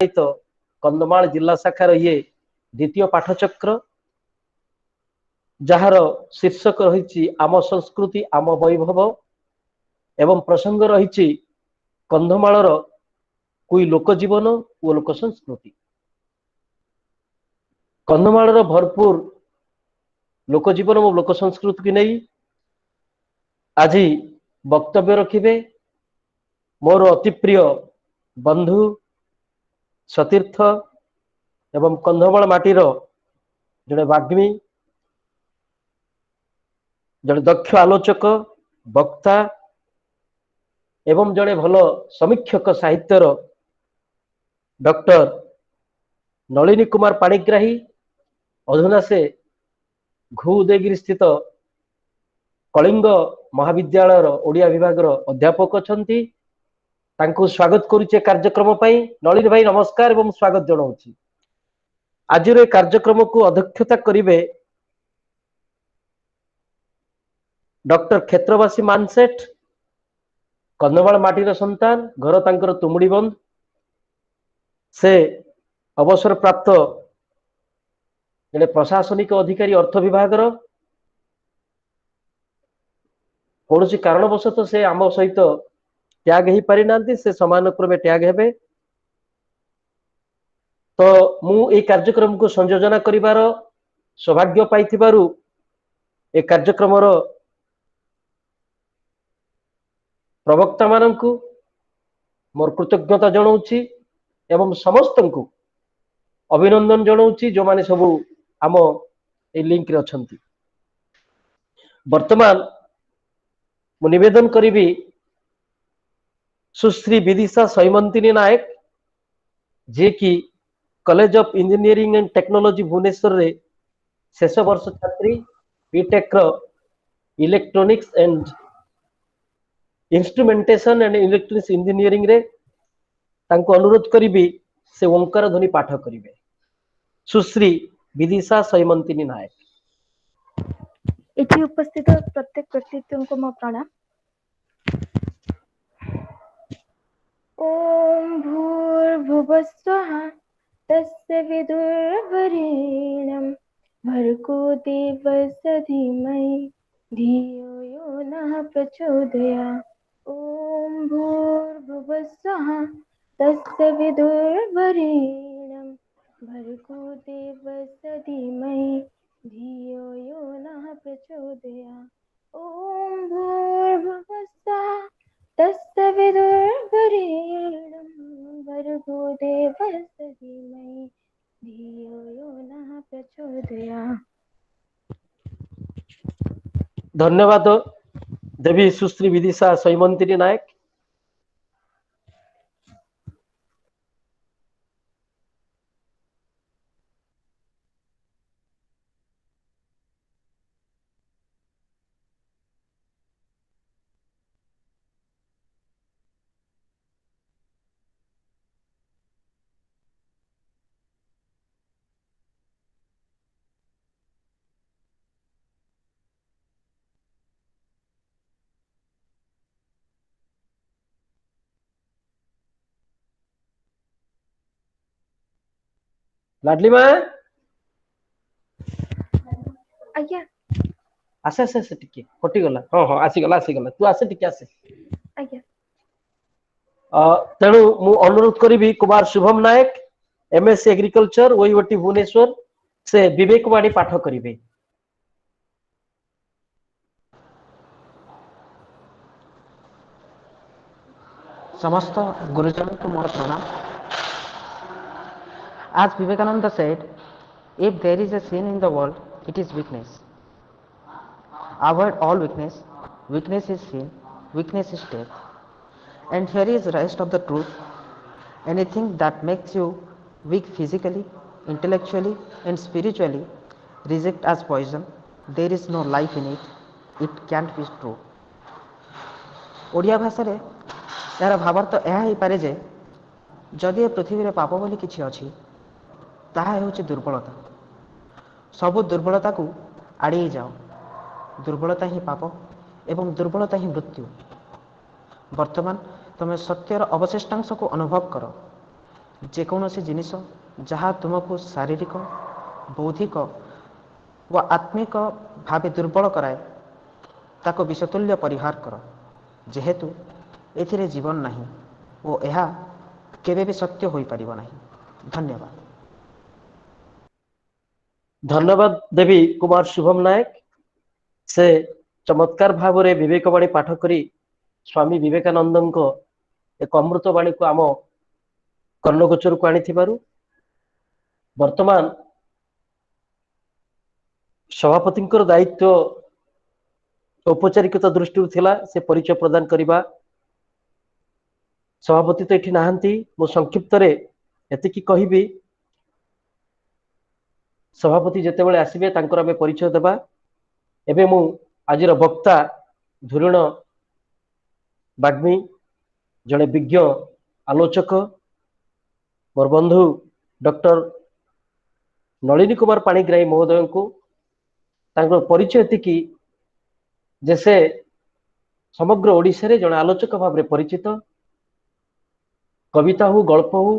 तो कंधमाल जिला शाखार ये द्वितीय पाठचक्र जार शीर्षक रही आम संस्कृति आम वैभव एवं प्रसंग रही कंधमाल कोई लोकजीवन और लोक संस्कृति। कंधमाल भरपूर लोकजीवन और लोक संस्कृति की नहीं आज वक्तव्य रखिबे मोर अति प्रिय बंधु सतीर्थ एवं कंधमाल माटीर जड़े वाग्मी जड़े दक्ष आलोचक वक्ता एवं जड़े भल समीक्षक साहित्यर डॉक्टर नलिनी कुमार पाणिग्राही अधुना से घू उदयगिरी स्थित कलिंग महाविद्यालय ओडिया विभाग अध्यापक अछंती तांको स्वागत करुचे कार्यक्रम पई। नलिनी भाई नमस्कार एवं स्वागत जनाऊँ। आज कार्यक्रम को अध्यक्षता करिवे डॉक्टर क्षेत्रवासी मानसेठ कंधमाल माटीर संतान घर तांकर तुमुड़ी बंद से अवसर प्राप्त जड़े प्रशासनिक अधिकारी अर्थ विभाग कौन कारणवशत से आम सहित त्याग हो पारि ना से समान क्रमे त्याग हेबे। तो मु ए कार्यक्रम को संयोजना करिवार सौभाग्य पाइथिबारु ए कार्यक्रम प्रवक्ता माननकु मोर कृतज्ञता जनाऊँची एवं समस्त को अभिनंदन जनाऊँची जो माने सबू आम ए लिंक रे अछंती। वर्तमान मु निवेदन करिवि सुश्री विदिशा सैमंतिनी नायक जे कि college of engineering and technology Bhubaneswar रे शेष वर्ष छात्री BTech electronics and instrumentation and electronics engineering रे तांको अनुरोध करिवि से ओंकार ध्वनि पाठ करिवे। सुश्री विदिशा सैमंतिनी नायक। इति उपस्थित प्रत्येक व्यक्तित्व को मो प्रणाम। ओम भूर्भुवस्वः तस्य विदुर्वरेण्यं भर्गो देवस्य धीमहि धियो यो नः प्रचोदयात्। ओम भूर्भुवस्वः तस्य विदुर्वरेण्यं भर्गो देवस्य धीमहि धियो यो नः प्रचोदयात्। ओम भूर्भुवस्वः तस्य विदुर्वरेण्यं भर्गो देवस्य धीमहि धियो यो नः प्रचोदयात्। धन्यवाद देवी सुश्री विदिशा सैमंतिनी नायक। लाडली माँ आज्ञा आसे आसे आसे टिके कटि गला। हाँ हाँ आसीगला आसीगला तू आसे टिके आसे। आज्ञा तेणु मु अनुरोध करी कुमार शुभम नायक एमएससी एग्रीकल्चर ओईओटी भुवनेश्वर से विवेकवाणी पाठ करिवे। समस्त गुरुजन को मोर प्रणाम। As Vivekananda said, if there is a sin in the world, it is weakness. Avoid all weakness. Weakness is sin. Weakness is death. And here is the rest of the truth. Anything that makes you weak physically, intellectually, and spiritually, reject as poison. There is no life in it. It can't be true. Odia भाषा रे यार भावार्थ यह हो पारे जे जदि पृथ्वी रे पाप बोली किछि अछि ताहा हेउछि दुर्बलता। सबु दुर्बलता को आड़े जाओ। दुर्बलता ही पाप एवं दुर्बलता ही मृत्यु। वर्तमान तुम सत्यर अवशिष्टांश को अनुभव कर। जेकोसी जिनिस जहाँ तुमको शारीरिक बौद्धिक व आत्मिक भाव दुर्बल कराए ताको विषतुल्य परिहार कर जेहेतु एथिरे जीवन नहीं और यह केवे भी सत्य हो पार नहीं। धन्यवाद। धन्यवाद देवी कुमार शुभम नायक से चमत्कार भाव में विवेकवाणी पाठ करी स्वामी विवेकानंद एक अमृतवाणी को आम कर्णगोचर को आनी वर्तमान सभापति दायित्व औपचारिकता दृष्टि थिला से परिचय प्रदान करने सभापति तो ये नहांती मु संक्षिप्त रे एतिकी कहिबी सभापति जेतेबेले आसीबे तांकर आमे परिचय देबा। एबे मु आजिर वक्ता धुरीण बाग्मी जड़े विज्ञ आलोचक मोर बंधु डॉक्टर नलिनी कुमार पाणिग्राही महोदय को तांकर परिचय एतिकी जे से समग्र ओडिशा रे जड़े आलोचक भाव में परिचित कविता हो गल्प हो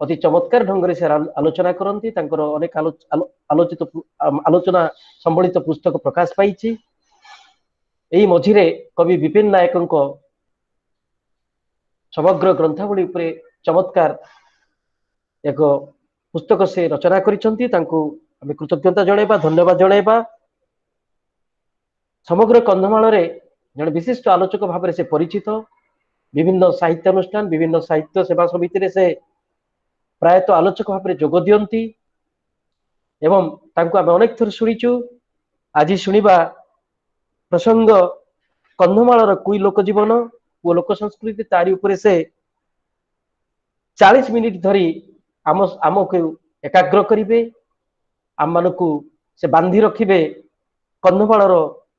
अति चमत्कार ढंग से आलोचना करती अनेक आलोचित आलोचना संबलित पुस्तक प्रकाश पाई यही मझिरे कवि विपिन नायक समग्र ग्रंथावली उपरे चमत्कार एक पुस्तक से रचना करिसंती तांको आमे कृतज्ञता जणाइबा धन्यवाद जणाइबा। समग्र कंधमाल रे जने विशिष्ट आलोचक भाव में से परिचित विभिन्न साहित्य अनुष्ठान विभिन्न साहित्य सेवा समिति से प्रायतः आलोचक भाव में जोग दियंती एवं तांको आमे अनेक थर शुणीचु। आज शुणिबा प्रसंग कंधमाल कुई लोक जीवन वो लोक संस्कृति तारी उपरे से 40 मिनिट धरी आम को एकाग्र करिवे आम मानकु से बांधी रखिबे कंधमाल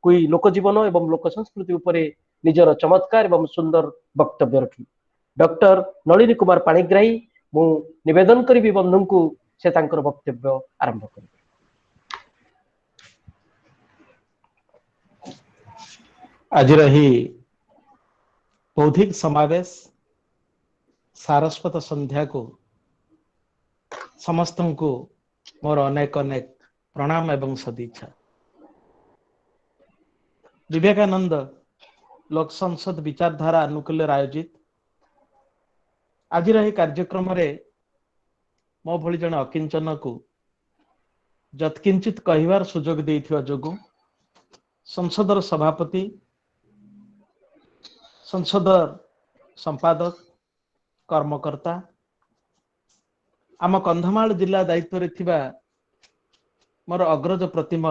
कोई लोक जीवन एवं लोक संस्कृति उपरे निजर चमत्कार एवं सुंदर वक्तव्य रखी डॉक्टर नलिनी कुमार पाणिग्राही मु निवेदन करी बंधु को से तांकर वक्तव्य आरंभ कर। आज बौद्धिक समावेश सारस्वत संध्या को समस्त को मोर अनेक अनेक प्रणाम एवं सदिच्छा। विवेकानंद लोक संसद विचारधारा अनुकूल आयोजित आज कार्यक्रम रे मो भली जन अकिंचन को जत्किंचित कहिवार सुजोग देइथिवा जोगु संसदर सभापति संसदर संपादक कर्मकर्ता आम कंधमाल जिला दायित्व रे थिबा मोर अग्रज प्रतिम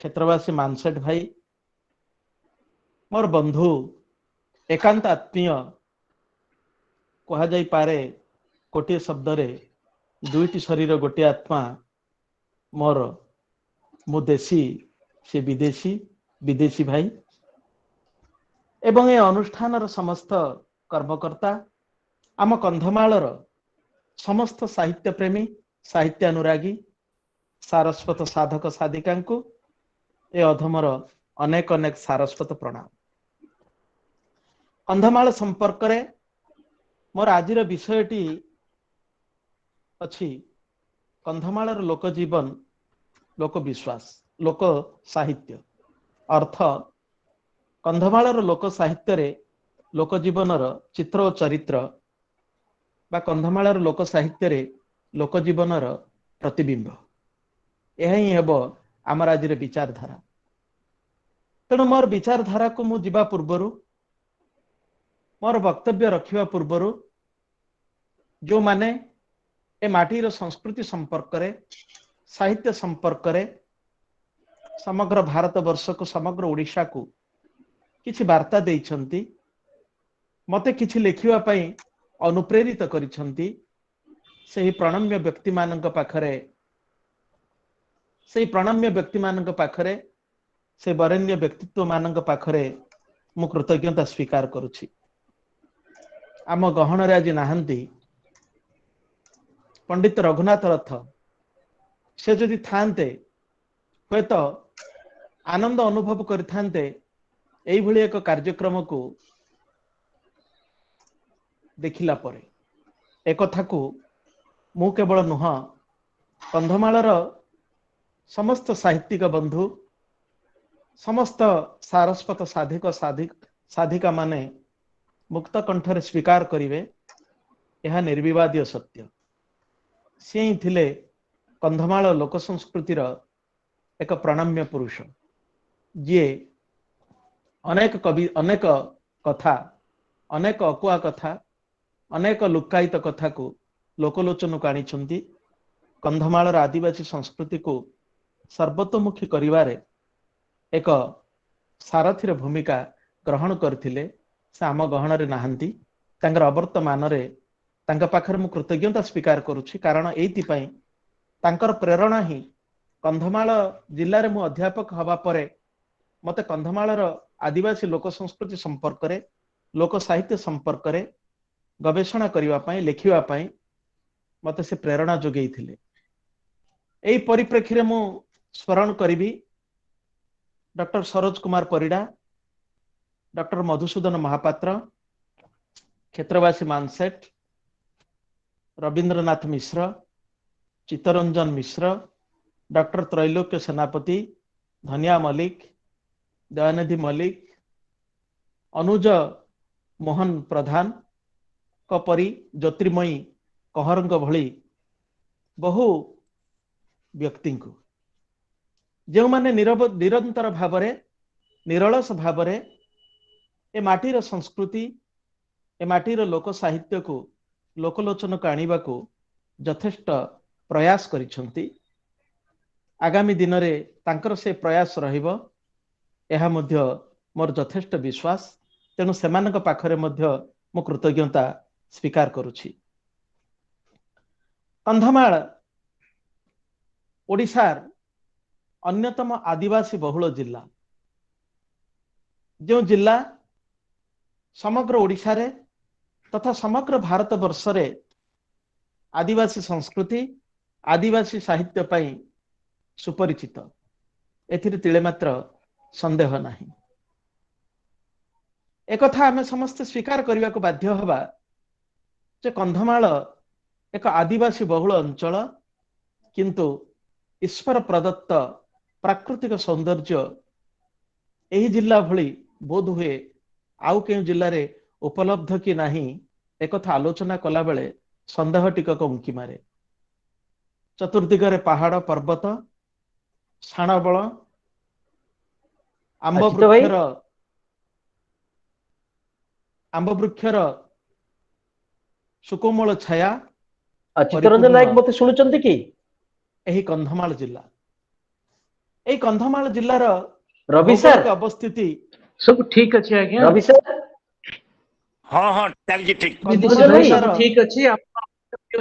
क्षेत्रवासी मानसेठ भाई मोर बंधु एकांत आत्मीय कहा जाई पारे गोटे शब्द रे दुईटी शरीर गोटे आत्मा मोर मु देशी से विदेशी विदेशी भाई एवं ए अनुष्ठान समस्त कर्मकर्ता आम कंधमालर समस्त साहित्य प्रेमी साहित्य अनुरागी सारस्वत साधक साधिका को ए अधमर अनेक अनेक सारस्वत प्रणाम। कंधमाल संपर्क रे मोर आजिर विषयटी अच्छी कंधमालर लोक जीवन लोक विश्वास लोक साहित्य अर्थ कंधमालर लोक साहित्य रे लोक जीवनर चित्र और चरित्र बा कंधमालर लोक साहित्य रे लोक जीवनर प्रतिबिंब यह ही हेब आमर आज विचारधारा। तेणु मोर विचारधारा को मु जीवा पूर्वरु मोर वक्तव्य रखिवा पूर्वरु जो माने ए माटीर संस्कृति संपर्क रे साहित्य संपर्क रे समग्र भारत वर्ष को समग्र ओडिशा को किछि वार्ता देइछंती मते किछि लेखिवा पई अनुप्रेरित करिछंती सही प्रणम्य व्यक्ति मानक पाखरे से प्रणम्य व्यक्ति मानक पाखरे से वरेण्य व्यक्तित्व मानक पाखरे मु कृतज्ञता स्वीकार करुछि। आम गहन रे आज नाहंती पंडित रघुनाथ रथ से जदि थांते हे तो आनंद अनुभव करथांते एई भली एक कार्यक्रम को देखिला परे एकथाकू मु केवल नुह कंधमालर समस्त साहित्यिक बंधु समस्त सारस्वत साधिक साधिका माने मुक्त कंठरे स्वीकार करिवे यह निर्विवादीय सत्य। से ही थिले कंधमाल लोक संस्कृतिर एक प्रणम्य पुरुष जी अनेक कवि अनेक कथा अनेक अकुआ कथा अनेक लुक्कायित कथा को लोकलोचन को आनी कंधमालर आदिवासी संस्कृति को सर्वतोमुखी करिवारे एक सारथीर भूमिका ग्रहण करथिले। से आम गहन नहांती तांकर अवर्तमान पाखर मु कृतज्ञता स्वीकार करुछि कारण एइथिपाई तांकर प्रेरणा ही कंधमाल जिल्ला रे मु अध्यापक हवा परे मते कंधमालर आदिवासी लोक संस्कृति संपर्क रे लोक साहित्य संपर्क रे गवेषणा करिवा पई लेखिवा पई मते से प्रेरणा जोगेई थिले। एई परिप्रेक्षी रे मु स्मरण करिवि डॉक्टर सरोज कुमार परिडा, डॉक्टर मधुसूदन महापात्र, क्षेत्रवासी मानसेठ, रविंद्रनाथ मिश्र, चित्तरंजन मिश्र, डॉक्टर त्रैलोक्य सेनापति, धनिया मलिक, दयानिधि मलिक, अनुज मोहन प्रधान कपरी ज्योतिर्मयी कहरंग भली बहु व्यक्ति को जो माने निरंतर भावरे निरलस भावरे ए माटीर संस्कृति ए माटीर लोक साहित्य को लोकलोचन को आनिबा को यथेष्ट प्रयास करिसंती। आगामी दिन रे तांकर से प्रयास रहिबो एहा मध्य मोर यथेष्ट विश्वास। तेणु सेमानक पाखरे मध्य मो कृतज्ञता स्वीकार करुछि। कंधमाल ओडिशार अन्यतम आदिवासी बहुल जिला जो जिला समग्र ओडिशा रे तथा समग्र भारत वर्ष रे आदिवासी संस्कृति आदिवासी साहित्य पई सुपरिचित एथिरे तिले मात्र संदेह नाही। एकथा आमे समस्त स्वीकार करने को बाध्य हवा जे कंधमाल एक आदिवासी बहुल अंचल किंतु ईश्वर प्रदत्त प्राकृतिक सौंदर्य एही जिल्ला भली बोध हुए आउ के जिल्ला रे उपलब्ध कि नाही एकथा आलोचना कला बेले संदेह टिकक उंकी मारे। चतुर्दिगरे पहाड़ पर्वत शाणबल आंब वृक्षर सुकोमल छाया चित्तरंजन नायक मते सुनुचंती कि एही कंधमाल जिल्ला एही कंधमाल जिल्लार रवि सर अवस्थिति सब ठीक अछि आज्ञा। रवि सर हां हां तालजी ठीक सब ठीक अछि आप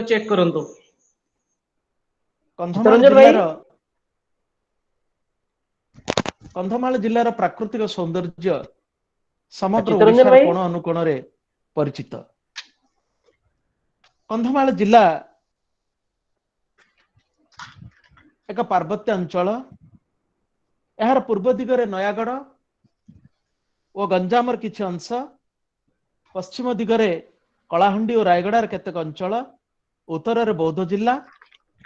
चेक करंतु। कंधमाल जिल्लार प्राकृतिक सौंदर्य समग्र चित्तरंजन ओडिशार भाई कोण अनुकोण रे परिचित। कंधमाल जिल्ला एक पार्वत्य अंचल यार पूर्व दिगरे नयागढ़ और गंजामर किछि अंश पश्चिम दिगरे कलाहांडी और रायगड़ार केतेक अंचल उत्तर रे बौद्ध जिल्ला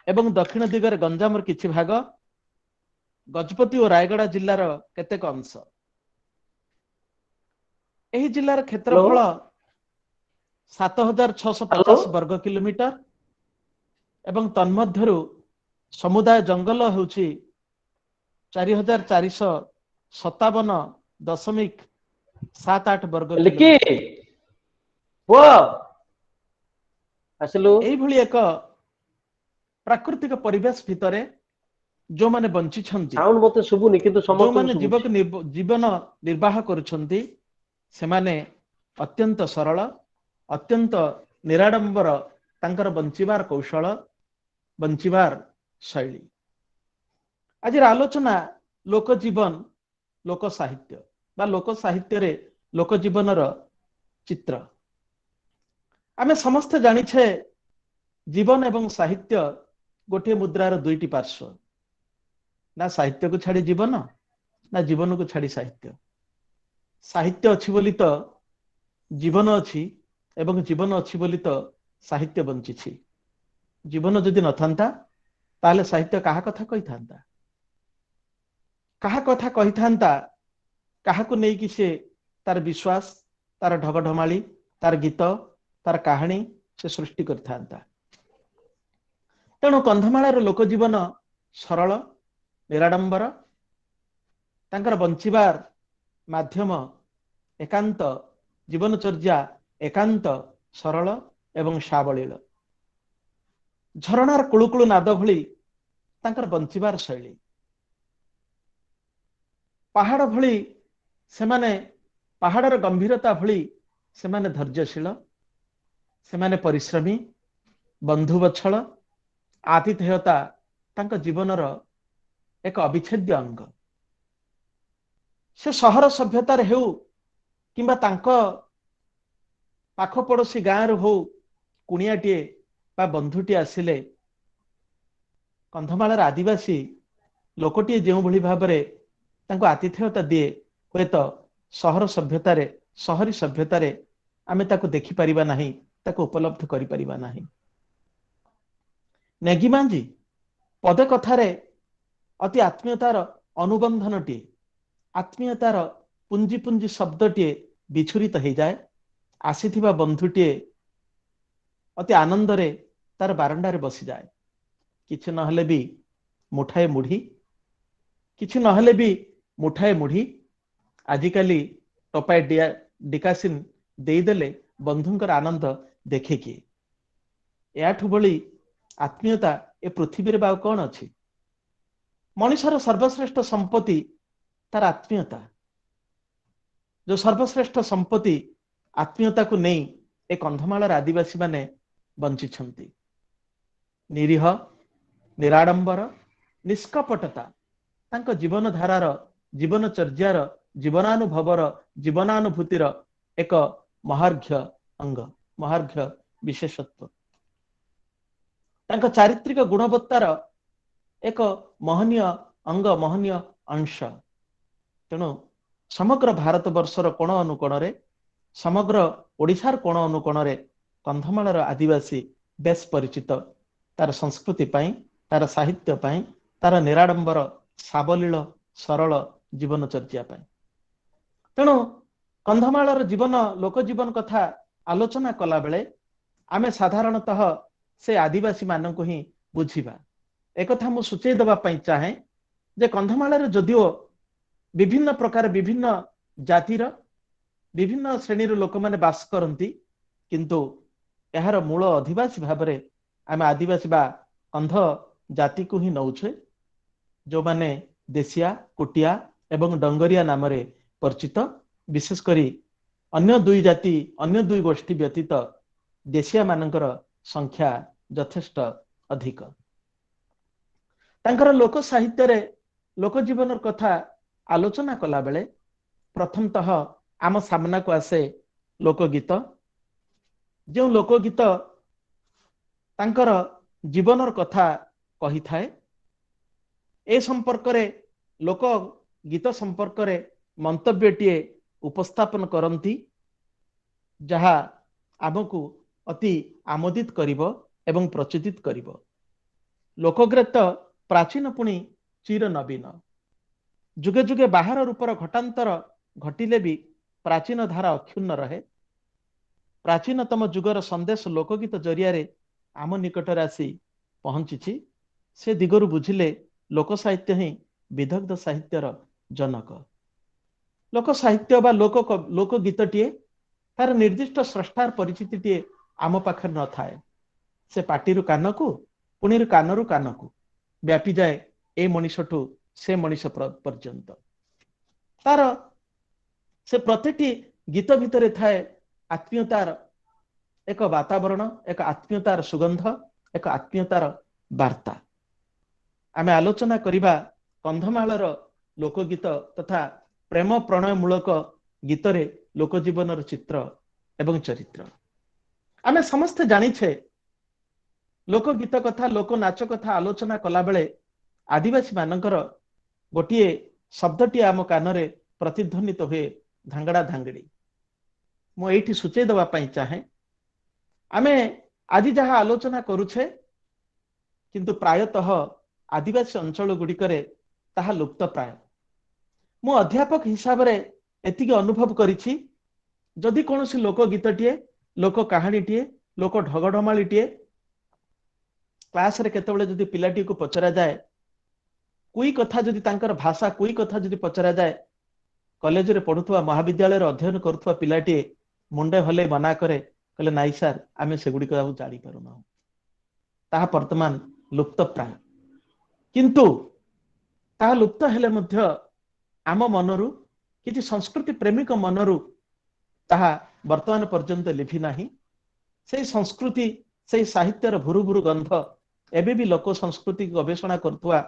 एवं दक्षिण दिगरे गंजामर किछि भाग गजपति और रायगड़ा जिल्लार केतेक अंश। एही जिल्लार क्षेत्रफल 7650 वर्ग किलोमीटर एवं तन्मध्यरु समुदाय जंगल होउछि 4457.78 वर्ग किलोमीटर। वो आसलु एही भली एक प्राकृतिक परिवेश भितरे जो माने बंची छंती साउंड मते सुबुनी किंतु जो माने जीवन निर्वाह करुछंती से माने अत्यंत सरल अत्यंत निराडंबर तांकर बंचिबार कौशल बंचिबार शैली। आज आलोचना लोक जीवन लोक साहित्य बा लोक साहित्य रे लोक जीवनर चित्र। आमे समस्त जानिछे जीवन एवं साहित्य गोटे मुद्रार दुईटी पार्श्व। ना साहित्य को छाड़ी जीवन ना जीवन को छाड़ी साहित्य। साहित्य अच्छी बोली तो जीवन अच्छी एवं जीवन अच्छी बोली तो ସାହିତ୍ୟ ବଞ୍ଚିଛି। ଜୀବନ ଯଦି ନଥାନ୍ତା ତାହେଲେ ସାହିତ୍ୟ କାହା କଥା କହିଥାନ୍ତା? କାହା କଥା କହିଥାନ୍ତା? କାହାକୁ ନେଇକି ସେ ତାର ବିଶ୍ୱାସ, ତାର ଢଗଢମାଳି, ତାର ଗୀତ, ତାର କାହାଣୀ ସେ ସୃଷ୍ଟି କରିଥାନ୍ତା। ତେଣୁ କନ୍ଧମାଳର ଲୋକ ଜୀବନ ସରଳ, ନିରାଡମ୍ବର। ତାଙ୍କର ବଞ୍ଚିବାର ମାଧ୍ୟମ ଏକାନ୍ତ, ଜୀବନଚର୍ଯ୍ୟା ଏକାନ୍ତ ସରଳ ଏବଂ ସାବଳୀଳ। ଝରଣାର କୁଳୁକୁଳୁ ନାଦ ଭଳି ତାଙ୍କର ବଞ୍ଚିବାର ଶୈଳୀ। ପାହାଡ଼ ଭଳି ସେମାନେ, ପାହାଡ଼ର ଗମ୍ଭୀରତା ଭଳି ସେମାନେ ଧୈର୍ଯ୍ୟଶୀଳ, ସେମାନେ ପରିଶ୍ରମୀ, ବନ୍ଧୁବତ୍ସଳ, ଆତିଥେୟତା ତାଙ୍କ ଜୀବନର ଏକ ଅବିଚ୍ଛେଦ୍ୟ ଅଙ୍ଗ। ସେ ସହର ସଭ୍ୟତାରେ ହେଉ କିମ୍ବା ତାଙ୍କ ପାଖ ପଡ଼ୋଶୀ ଗାଁରୁ ହଉ, କୁଣିଆଟିଏ ବା ବନ୍ଧୁଟିଏ ଆସିଲେ କନ୍ଧମାଳର ଆଦିବାସୀ ଲୋକଟିଏ ଯେଉଁଭଳି ଭାବରେ ତାଙ୍କୁ ଆତିଥେୟତା ଦିଏ, ହୁଏତ ସହର ସଭ୍ୟତାରେ, ସହରୀ ସଭ୍ୟତାରେ ଆମେ ତାକୁ ଦେଖିପାରିବା ନାହିଁ, ତାକୁ ଉପଲବ୍ଧ କରିପାରିବା ନାହିଁ। ନେଗିମାଞ୍ଜି ପଦେ କଥାରେ ଅତି ଆତ୍ମୀୟତାର ଅନୁବନ୍ଧନଟିଏ, ଆତ୍ମୀୟତାର ପୁଞ୍ଜି ପୁଞ୍ଜି ଶବ୍ଦଟିଏ ବିଛୁରିତ ହେଇଯାଏ। ଆସିଥିବା ବନ୍ଧୁଟିଏ ଅତି ଆନନ୍ଦରେ ତାର ବାରଣ୍ଡାରେ ବସିଯାଏ। କିଛି ନହେଲେ ବି ମୁଠାଏ ମୁଢି, କିଛି ନହେଲେ ବି ମୁଠାଏ ମୁଢି, ଆଜିକାଲି ଟପାଏ ଡିକାସିନ ଦେଇଦେଲେ ବନ୍ଧୁଙ୍କର ଆନନ୍ଦ ଦେଖେ କିଏ? ଏହାଠୁ ଭଳି ଆତ୍ମୀୟତା ଏ ପୃଥିବୀରେ ବା ଆଉ କଣ ଅଛି? ମଣିଷର ସର୍ବଶ୍ରେଷ୍ଠ ସମ୍ପତ୍ତି ତାର ଆତ୍ମୀୟତା। ଯୋଉ ସର୍ବଶ୍ରେଷ୍ଠ ସମ୍ପତ୍ତି ଆତ୍ମୀୟତାକୁ ନେଇ ଏ କନ୍ଧମାଳର ଆଦିବାସୀ ମାନେ ବଞ୍ଚିଛନ୍ତି। ନିରୀହ, ନିରାଡମ୍ବର, ନିଷ୍କପଟତା ତାଙ୍କ ଜୀବନ ଧାରାର, ଜୀବନଚର୍ଯ୍ୟାର, ଜୀବନାନୁଭବର, ଜୀବନାନୁଭୂତିର ଏକ ମହାର୍ଘ୍ୟ ଅଙ୍ଗ, ମହାର୍ଘ୍ୟ ବିଶେଷତ୍ୱ। ତାଙ୍କ ଚାରିତ୍ରିକ ଗୁଣବତ୍ତାର ଏକ ମହନୀୟ ଅଙ୍ଗ, ମହନୀୟ ଅଂଶ। ତେଣୁ ସମଗ୍ର ଭାରତ ବର୍ଷର କୋଣ ଅନୁକୋଣରେ, ସମଗ୍ର ଓଡ଼ିଶାର କୋଣ ଅନୁକୋଣରେ କନ୍ଧମାଳର ଆଦିବାସୀ ବେଶ ପରିଚିତ, ତାର ସଂସ୍କୃତି ପାଇଁ, ତାର ସାହିତ୍ୟ ପାଇଁ, ତାର ନିରାଡମ୍ବର ସାବଲୀଳ ସରଳ ଜୀବନଚର୍ଯ୍ୟା ପାଇଁ। ତେଣୁ କନ୍ଧମାଳର ଜୀବନ, ଲୋକ ଜୀବନ କଥା ଆଲୋଚନା କଲା ବେଳେ ଆମେ ସାଧାରଣତଃ ସେ ଆଦିବାସୀ ମାନଙ୍କୁ ହିଁ ବୁଝିବା। ଏକଥା ମୁଁ ସୂଚେଇ ଦେବା ପାଇଁ ଚାହେଁ ଯେ କନ୍ଧମାଳରେ ଯଦିଓ ବିଭିନ୍ନ ପ୍ରକାର, ବିଭିନ୍ନ ଜାତିର, ବିଭିନ୍ନ ଶ୍ରେଣୀର ଲୋକମାନେ ବାସ କରନ୍ତି, କିନ୍ତୁ ଏହାର ମୂଳ ଅଧିବାସୀ ଭାବରେ ଆମେ ଆଦିବାସୀ ବା କନ୍ଧ ଜାତିକୁ ହିଁ ନଉଛେ, ଯୋଉମାନେ ଦେଶିଆ, କୁଟିଆ ଏବଂ ଡଙ୍ଗରିଆ ନାମରେ ପରିଚିତ। ବିଶେଷ କରି ଅନ୍ୟ ଦୁଇ ଜାତି, ଅନ୍ୟ ଦୁଇ ଗୋଷ୍ଠୀ ବ୍ୟତୀତ ଦେଶିଆ ମାନଙ୍କର ସଂଖ୍ୟା ଯଥେଷ୍ଟ ଅଧିକ। ତାଙ୍କର ଲୋକ ସାହିତ୍ୟରେ ଲୋକ ଜୀବନର କଥା ଆଲୋଚନା କଲା ବେଳେ ପ୍ରଥମତଃ ଆମ ସାମ୍ନାକୁ ଆସେ ଲୋକଗୀତ। ଯେଉଁ ଲୋକଗୀତ ତାଙ୍କର ଜୀବନର କଥା କହିଥାଏ, ଏ ସମ୍ପର୍କରେ, ଲୋକ ଗୀତ ସମ୍ପର୍କରେ ମନ୍ତବ୍ୟଟିଏ ଉପସ୍ଥାପନ କରନ୍ତି, ଯାହା ଆମକୁ ଅତି ଆମୋଦିତ କରିବ ଏବଂ ପ୍ରଚୋଦିତ କରିବ। ଲୋକଗୀତ ପ୍ରାଚୀନ ପୁଣି ଚିର ନବୀନ। ଯୁଗେ ଯୁଗେ ବାହାର ରୂପର ଘଟାନ୍ତର ଘଟିଲେ ବି ପ୍ରାଚୀନ ଧାରା ଅକ୍ଷୁଣ୍ଣ ରହେ। ପ୍ରାଚୀନତମ ଯୁଗର ସନ୍ଦେଶ ଲୋକଗୀତ ଜରିଆରେ ଆମ ନିକଟରେ ଆସି ପହଞ୍ଚିଛି। ସେ ଦିଗରୁ ବୁଝିଲେ ଲୋକ ସାହିତ୍ୟ ହିଁ ବିଦଗ୍ଧ ସାହିତ୍ୟର ଜନକ। ଲୋକ ସାହିତ୍ୟ ବା ଲୋକ ଗୀତଟିଏ ତାର ନିର୍ଦ୍ଦିଷ୍ଟ ସ୍ରଷ୍ଟାର ପରିଚିତିଟିଏ ଆମ ପାଖରେ ନଥାଏ। ସେ ପାଟିରୁ କାନକୁ, ପୁଣି କାନରୁ କାନକୁ ବ୍ୟାପିଯାଏ ଏ ମଣିଷଠୁ ସେ ମଣିଷ ପର୍ଯ୍ୟନ୍ତ। ତାର ସେ ପ୍ରତିଟି ଗୀତ ଭିତରେ ଥାଏ ଆତ୍ମୀୟତାର ଏକ ବାତାବରଣ, ଏକ ଆତ୍ମୀୟତାର ସୁଗନ୍ଧ, ଏକ ଆତ୍ମୀୟତାର ବାର୍ତ୍ତା। ଆମେ ଆଲୋଚନା କରିବା କନ୍ଧମାଳର ଲୋକଗୀତ ତଥା ପ୍ରେମ ପ୍ରଣୟ ମୂଳକ ଗୀତରେ ଲୋକ ଜୀବନର ଚିତ୍ର ଏବଂ ଚରିତ୍ର। ଆମେ ସମସ୍ତେ ଜାଣିଛେ ଲୋକ ଗୀତ କଥା, ଲୋକ ନାଚ କଥା ଆଲୋଚନା କଲାବେଳେ ଆଦିବାସୀ ମାନଙ୍କର ଗୋଟିଏ ଶବ୍ଦଟିଏ ଆମ କାନରେ ପ୍ରତିଧ୍ୱନିତ ହୁଏ, ଧାଙ୍ଗଡ଼ା ଧାଙ୍ଗିଡ଼ି। ମୁଁ ଏଇଠି ସୂଚେଇ ଦେବା ପାଇଁ ଚାହେଁ, ଆମେ आज जहाँ आलोचना करुछे किंतु प्रायतः आदिवासी अंचल गुड़िकरे ताहा लुप्त प्राय। मु अध्यापक हिसाब रे एतिके अनुभव करिछि जदि कोनोसी लोक गीतटीए लोक कहानीटीए लोक ढगढमाळीटीए क्लास रे केतेबेले जदि पिलाटी को पचरा जाए कोई कथा जदि तांकर भाषा कोई कथा जदि पचरा जाए कॉलेज रे पढुथुवा महाविद्यालय रे अध्ययन करुथुवा पिलाटी मुंडे हले मना करे कहले नाई सर आमे सेगुडी को जानि पारुना ताहा वर्तमान लुप्त प्राय किंतु ताहा लुप्त हेले मध्य आम मनरु किछि संस्कृति प्रेमिक मनरु ताहा वर्तमान पर्यंत लिभि नाही। से संस्कृति से साहित्यर भुरु भुरु गंध एबे भी लोक संस्कृति गवेषणा करथुवा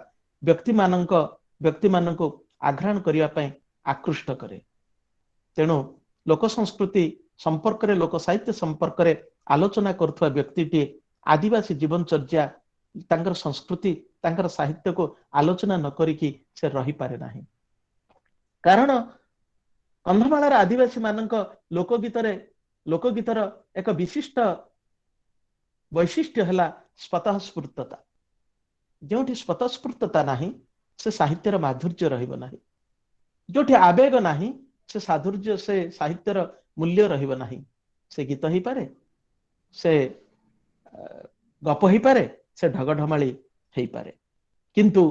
व्यक्ति मानक आघ्राण करिया पय आकृष्ट करे। तेणु लोक संस्कृति संपर्क रे लोक साहित्य संपर्क रे आलोचना करथुवा व्यक्तिटी आदिवासी जीवनचर्या तांकर संस्कृति तांकर साहित्य को आलोचना न करिकी से रही पारे नाही। कारण कंधमालार आदिवासी मानक लोकगीतर एक विशिष्ट वैशिष्ट्य है स्वतःस्फूर्तता। जोठी स्वतःस्फूर्तता नहीं से साहित्यर माधुर्य रहिब नाही, जोठी आवेग नहीं से साधुर्य से साहित्यर मूल्य रहिब नाही। से गीत ही पारे, से गप ही पारे, से ढगढमाली ही पारे, किंतु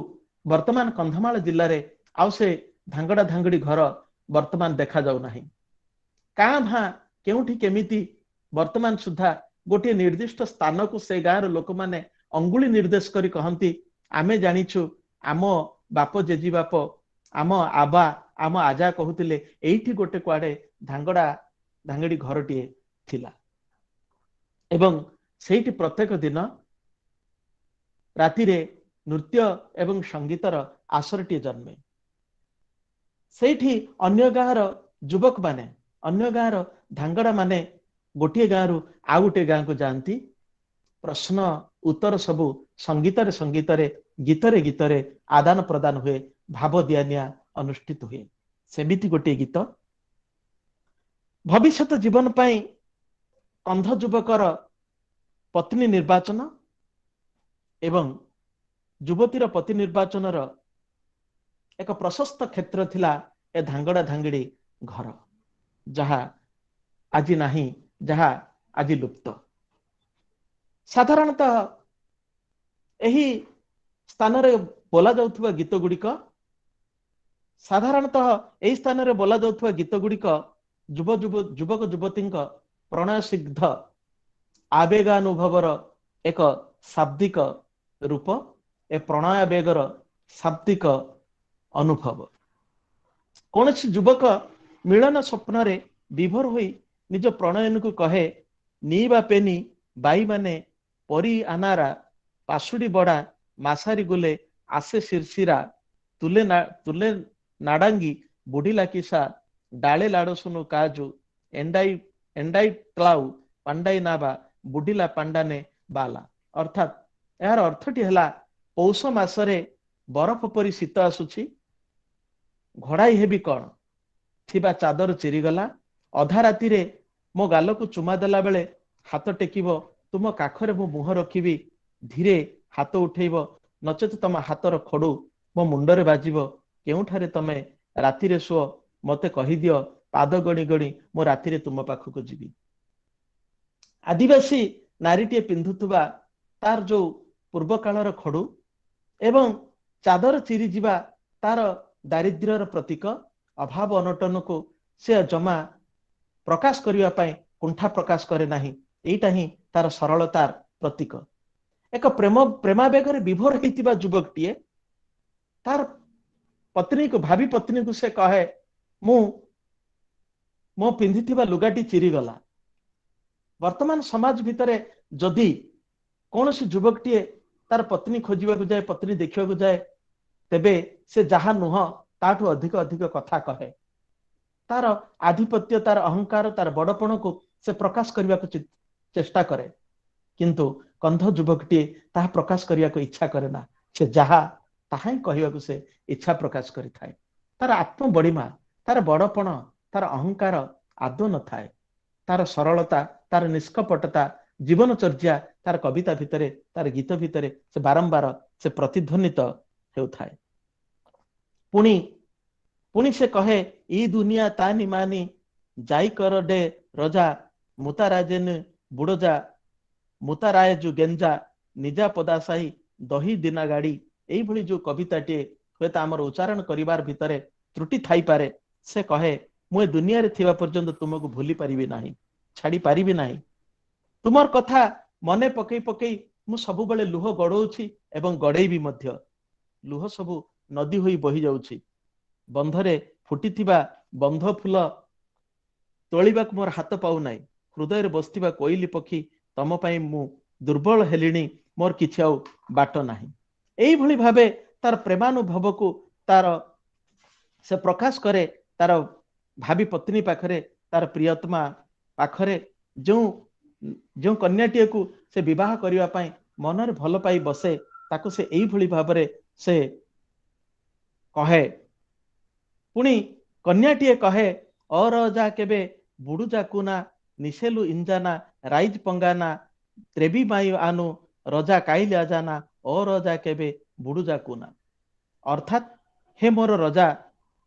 वर्तमान कंधमाल जिल्ला रे आउ से धांगड़ा धांगड़ी घर वर्तमान देखा जाऊ नाही। कां भां केउठी केमिति वर्तमान सुधा गोटे निर्दिष्ट स्थान को से गाँव लोक माने अंगुली निर्देश करी कहंती आमे जानिछु आम बाप जेजी बाप आम आबा आम आजा कहूतिले एइठी गोटे कुआडे धांगड़ा धांगड़ी घरटीए थिला एवं सेठी प्रत्येक दिन राति रे नृत्य एवं संगीतर आसरटीए जन्मे। सेठी अन्य गाँव युवक माने अन्य गाँव धांगड़ा माने गोटे गाँव आउ गोटे गाँ को जाती प्रश्न उत्तर सबू संगीतरे संगीतरे गीतरे गीतरे आदान प्रदान हुए, भाव दियानिया अनुष्ठित हुए। सेमिति गोटे गीत भविष्यत जीवन पाई कंध युवकर पत्नी निर्वाचन एवं युवतीर पति निर्वाचन एक प्रशस्त क्षेत्र थिला ए धांगड़ा धांगड़ी घर, जहा आज नहीं, जहा आज लुप्त। साधारणतः यही स्थान रे बोला जाउथुवा गीत गुड़िक साधारणतः यही स्थान रे बोला जाउथुवा गीत गुड़िक युवक युवती प्रणय सिद्ध आवेगानुभवर एक शाब्दिक रूप, ए प्रणय आवेगर शाब्दिक अनुभव। कौन युवक मिलन स्वप्न रे विभोर होई निज प्रणयन को कहे नी बा पेनी बाई माने परी आनारा पासुड़ी बड़ा मासारी गुले आसे शिरशिरा तुले नाडांगी बुढ़ीला किसा डाले लाडो सुनु काजू एंडाई ट्लाउ पांडाई नाबा बुढ़ीला पांडाने बाला। अर्थात यार अर्थटी है पौष मासरे बरफ परी शीत आसुची घोड़ाई हेबी कौन थिबा चादर चिरीगला अधा राति रे मो गाल को चुमा देला बेले हाथ टेकिब तुम काखरे मो मुह रखिबी धीरे हाथ उठेब नचेत तम हाथर खड़ू मो मुंडरे बाजिब केउठारे तमे राति रे सुओ मते कहि दियो पाद गणी गणी मो राति रे तुम पाखक जीवी। आदिवासी नारीटीए पिंधुथुबा तार जो पूर्व कालर खड़ू एवं चादर चिरी जीवा तार दारिद्र्यर प्रतीक अभाव अनटन को से जमा प्रकाश करिया पाए कुंठा प्रकाश करे नाही। एटा ही तार सरलतार प्रतीक। एक प्रेमावेग विभोर होइतिबा युवकटीए तार पत्नी को भावी पत्नी को से कहे मो पिंधिथिबा लुगाटी चिरी गला। वर्तमान समाज भितरे जदि कौन सी युवकटीए तार पत्नी खोजिबा को जाए पत्नी देखिबा को जाए तेबे से जहा नुह ताठू अधिक अधिक कथा कहे। तार आधिपत्य तार अहंकार तार बड़पण को से प्रकाश करने को चेष्टा करे, किंतु कंध युवकटीए ताहा प्रकाश करने को इच्छा करे ना। से जहा ताहा ही कहवा को से इच्छा प्रकाश करि थाए। तार आत्म बड़ीमा तार बड़पण तार अहंकार आदौ न थाए। तार सरलता तार निष्कपटता ଜୀବନଚର୍ଯ୍ୟା ତାର କବିତା ଭିତରେ ତାର ଗୀତ ଭିତରେ ସେ ବାରମ୍ବାର ସେ ପ୍ରତିଧ୍ୱନିତ ହେଉଥାଏ। ପୁଣି ପୁଣି ସେ କହେ ଇ ଦୁନିଆ ତାନି ମାନି ଯାଇ କର ଡେ ରଜା ମୁତାରାଜେନ ବୁଡଜା ମୁତାରାୟଜୁ ଗେଞ୍ଜା ନିଜା ପଦାସାହି ଦହି ଦିନା ଗାଡି। ଏଇଭଳି ଯୋଉ କବିତାଟିଏ ହୁଏତ ଆମର ଉଚ୍ଚାରଣ କରିବାର ଭିତରେ ତ୍ରୁଟି ଥାଇପାରେ। ସେ କହେ ମୁଁ ଏ ଦୁନିଆରେ ଥିବା ପର୍ଯ୍ୟନ୍ତ ତୁମକୁ ଭୁଲି ପାରିବି ନାହିଁ, ଛାଡି ପାରିବି ନାହିଁ। ତୁମର କଥା ମନେ ପକେଇ ପକେଇ ମୁଁ ସବୁବେଳେ ଲୁହ ଗଡଉଛି ଏବଂ ଗଡେଇବି ମଧ୍ୟ। ଲୁହ ସବୁ ନଦୀ ହୋଇ ବହି ଯାଉଛି। ବନ୍ଧରେ ଫୁଟିଥିବା ବନ୍ଧ ଫୁଲ ତୋଳିବାକୁ ମୋର ହାତ ପାଉନାହିଁ। ହୃଦୟରେ ବସିଥିବା କୋଇଲି ପକ୍ଷୀ ତମ ପାଇଁ ମୁଁ ଦୁର୍ବଳ ହେଲିଣି, ମୋର କିଛି ଆଉ ବାଟ ନାହିଁ। ଏଇଭଳି ଭାବେ ତାର ପ୍ରେମାନୁଭବକୁ ତାର ସେ ପ୍ରକାଶ କରେ ତାର ଭାବି ପତ୍ନୀ ପାଖରେ, ତାର ପ୍ରିୟତମା ପାଖରେ। ଯେଉଁ କନ୍ୟାଟିକୁ ସେ ବିବାହ କରିବା ପାଇଁ ମନରେ ଭଲ ପାଇ ବସେ, ତାକୁ ସେ ଏଇଭଳି ଭାବରେ ସେ କହେ। ପୁଣି କନ୍ୟାଟିଏ କହେ ଅରଜା କେବେ ବୁଡୁଜାକୁ ନା ନିଶେଲୁ ଇଞ୍ଜାନା ରାଇଜ ପଙ୍ଗାନା ତ୍ରେବି ମାଇ ଆନୁ ରଜା କାଇଲି ଆଜାନା ଅରଜା କେବେ ବୁଡୁଜାକୁ ନା। ଅର୍ଥାତ୍ ହେ ମୋର ରଜା,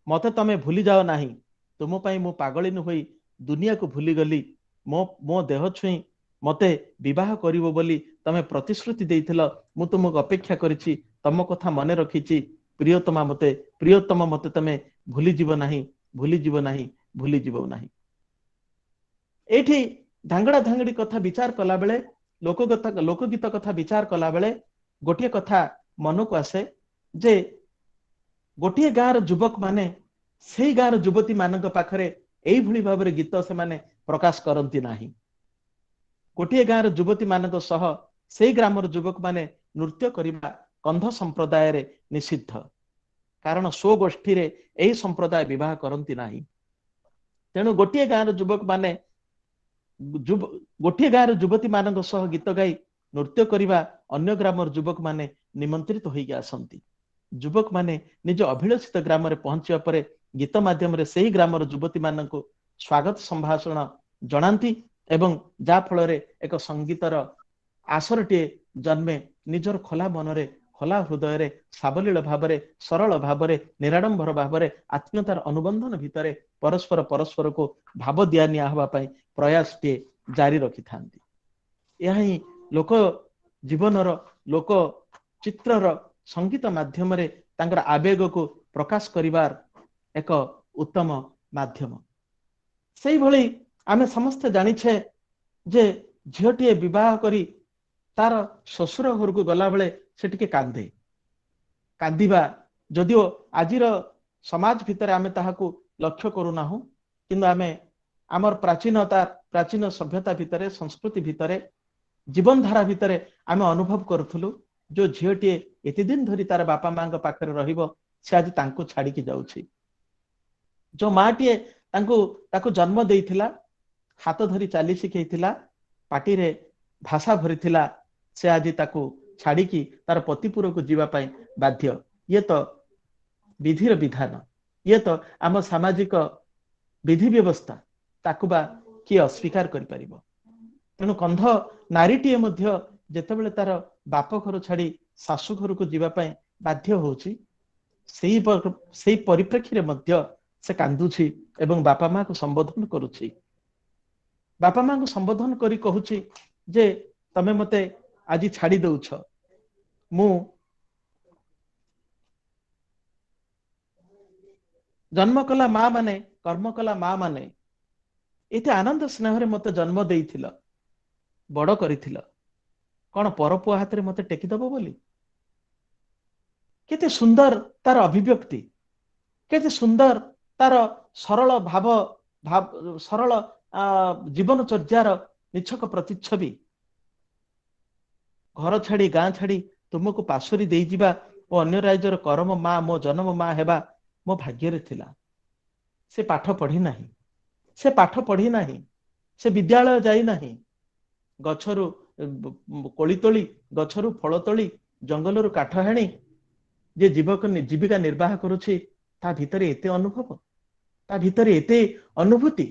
ମତେ ତମେ ଭୁଲି ଯାଅ ନାହିଁ। ତୁମ ପାଇଁ ମୁଁ ପାଗଳିନୀ ହୋଇ ଦୁନିଆକୁ ଭୁଲିଗଲି। ମୋ ଦେହ ଛୁଇଁ ମତେ ବିବାହ କରିବ ବୋଲି ତମେ ପ୍ରତିଶ୍ରୁତି ଦେଇଥିଲ। ମୁଁ ତୁମକୁ ଅପେକ୍ଷା କରିଛି, ତମ କଥା ମନେ ରଖିଛି। ପ୍ରିୟତମ ମତେ ତମେ ଭୁଲିଯିବ ନାହିଁ, ଭୁଲିଯିବ ନାହିଁ, ଭୁଲିଯିବ ନାହିଁ। ଏଇଠି ଧାଙ୍ଗଡା ଧାଙ୍ଗଡି କଥା ବିଚାର କଲା ବେଳେ, ଲୋକଗୀତ କଥା ବିଚାର କଲା ବେଳେ ଗୋଟିଏ କଥା ମନକୁ ଆସେ ଯେ ଗୋଟିଏ ଗାଁର ଯୁବକ ମାନେ ସେଇ ଗାଁର ଯୁବତୀ ମାନଙ୍କ ପାଖରେ ଏଇଭଳି ଭାବରେ ଗୀତ ସେମାନେ ପ୍ରକାଶ କରନ୍ତି ନାହିଁ। ଗୋଟିଏ ଗାଁର ଯୁବତୀ ମାନଙ୍କ ସହ ସେଇ ଗ୍ରାମର ଯୁବକ ମାନେ ନୃତ୍ୟ କରିବା କନ୍ଧ ସମ୍ପ୍ରଦାୟରେ ନିଷିଦ୍ଧ। କାରଣ ସ୍ୱ ଗୋଷ୍ଠୀରେ ଏହି ସମ୍ପ୍ରଦାୟ ବିବାହ କରନ୍ତି ନାହିଁ। ତେଣୁ ଗୋଟିଏ ଗାଁର ଯୁବକ ମାନେ ଗୋଟିଏ ଗାଁର ଯୁବତୀ ମାନଙ୍କ ସହ ଗୀତ ଗାଇ ନୃତ୍ୟ କରିବା ଅନ୍ୟ ଗ୍ରାମର ଯୁବକ ମାନେ ନିମନ୍ତ୍ରିତ ହୋଇକି ଆସନ୍ତି। ଯୁବକ ମାନେ ନିଜ ଅଭିଳଷିତ ଗ୍ରାମରେ ପହଞ୍ଚିବା ପରେ ଗୀତ ମାଧ୍ୟମରେ ସେହି ଗ୍ରାମର ଯୁବତୀ ମାନଙ୍କୁ ସ୍ୱାଗତ ସମ୍ଭାଷଣ ଜଣାନ୍ତି ଏବଂ ଯାହା ଫଳରେ ଏକ ସଙ୍ଗୀତର ଆସରଟିଏ ଜନ୍ମେ। ନିଜର ଖୋଲା ମନରେ, ଖୋଲା ହୃଦୟରେ, ସାବଲୀଳ ଭାବରେ, ସରଳ ଭାବରେ, ନିରାଡମ୍ବର ଭାବରେ ଆତ୍ମୀୟତାର ଅନୁବନ୍ଧନ ଭିତରେ ପରସ୍ପରକୁ ଭାବ ଦିଆ ନିଆ ହେବା ପାଇଁ ପ୍ରୟାସଟିଏ ଜାରି ରଖିଥାନ୍ତି। ଏହା ହିଁ ଲୋକ ଜୀବନର, ଲୋକ ଚିତ୍ରର ସଙ୍ଗୀତ ମାଧ୍ୟମରେ ତାଙ୍କର ଆବେଗକୁ ପ୍ରକାଶ କରିବାର ଏକ ଉତ୍ତମ ମାଧ୍ୟମ। ସେଇଭଳି ଆମେ ସମସ୍ତେ ଜାଣିଛେ ଯେ ଝିଅଟିଏ ବିବାହ କରି ତାର ଶ୍ୱଶୁର ଘରକୁ ଗଲାବେଳେ ସେ ଟିକେ କାନ୍ଦେ। କାନ୍ଦିବା ଯଦିଓ ଆଜିର ସମାଜ ଭିତରେ ଆମେ ତାହାକୁ ଲକ୍ଷ୍ୟ କରୁନାହୁଁ, କିନ୍ତୁ ଆମେ ଆମର ପ୍ରାଚୀନ ସଭ୍ୟତା ଭିତରେ, ସଂସ୍କୃତି ଭିତରେ, ଜୀବନଧାରା ଭିତରେ ଆମେ ଅନୁଭବ କରୁଥିଲୁ ଯୋଉ ଝିଅଟିଏ ଏତେ ଦିନ ଧରି ତାର ବାପା ମାଙ୍କ ପାଖରେ ରହିବ, ସେ ଆଜି ତାଙ୍କୁ ଛାଡିକି ଯାଉଛି। ଯୋଉ ମାଟିଏ ତାକୁ ଜନ୍ମ ଦେଇଥିଲା, ହାତ ଧରି ଚାଲି ଶିଖେଇଥିଲା, ପାଟିରେ ଭାଷା ଭରିଥିଲା, ସେ ଆଜି ତାକୁ ଛାଡିକି ତାର ପତିପୁରକୁ ଯିବା ପାଇଁ ବାଧ୍ୟ। ଇଏ ତ ବିଧିର ବିଧାନ, ଇଏ ତ ଆମ ସାମାଜିକ ବିଧି ବ୍ୟବସ୍ଥା, ତାକୁ ବା କିଏ ଅସ୍ୱୀକାର କରିପାରିବ। ତେଣୁ କନ୍ଧ ନାରୀଟିଏ ମଧ୍ୟ ଯେତେବେଳେ ତାର ବାପ ଘର ଛାଡି ଶାଶୁ ଘରକୁ ଯିବା ପାଇଁ ବାଧ୍ୟ ହଉଛି, ସେଇ ପରିପ୍ରେକ୍ଷୀରେ ମଧ୍ୟ ସେ କାନ୍ଦୁଛି ଏବଂ ବାପା ମାଙ୍କୁ ସମ୍ବୋଧନ କରୁଛି। ବାପା ମାଙ୍କୁ ସମ୍ବୋଧନ କରି କହୁଛି ଯେ ତମେ ମତେ ଆଜି ଛାଡି ଦଉଛ, ମୁଁ ଜନ୍ମ କଲା ମା ମାନେ, କର୍ମ କଲା ମା ମାନେ ଏତେ ଆନନ୍ଦ ସ୍ନେହରେ ମତେ ଜନ୍ମ ଦେଇଥିଲ, ବଡ କରିଥିଲ, କଣ ପରପୁଅ ହାତରେ ମତେ ଟେକିଦବ ବୋଲି? କେତେ ସୁନ୍ଦର ତାର ଅଭିବ୍ୟକ୍ତି, କେତେ ସୁନ୍ଦର ତାର ସରଳ ସରଳ ଜୀବନଚର୍ଯ୍ୟାର ନିଛକ ପ୍ରତିଚ୍ଛବି। ଘର ଛାଡି, ଗାଁ ଛାଡି ତୁମକୁ ପାଶୋରି ଦେଇଯିବା ଓ ଅନ୍ୟ ରାଜ୍ୟର କରମ ମା, ମୋ ଜନ୍ମ ମା ହେବା ମୋ ଭାଗ୍ୟରେ ଥିଲା। ସେ ପାଠ ପଢି ନାହିଁ, ସେ ପାଠ ପଢି ନାହିଁ, ସେ ବିଦ୍ୟାଳୟ ଯାଇନାହିଁ। ଗଛରୁ କୋଳି ତୋଳି, ଗଛରୁ ଫଳ ତୋଳି, ଜଙ୍ଗଲରୁ କାଠ ହାଣି ଯେ ଜୀବିକା ନିର୍ବାହ କରୁଛି, ତା ଭିତରେ ଏତେ ଅନୁଭବ, ତା ଭିତରେ ଏତେ ଅନୁଭୂତି,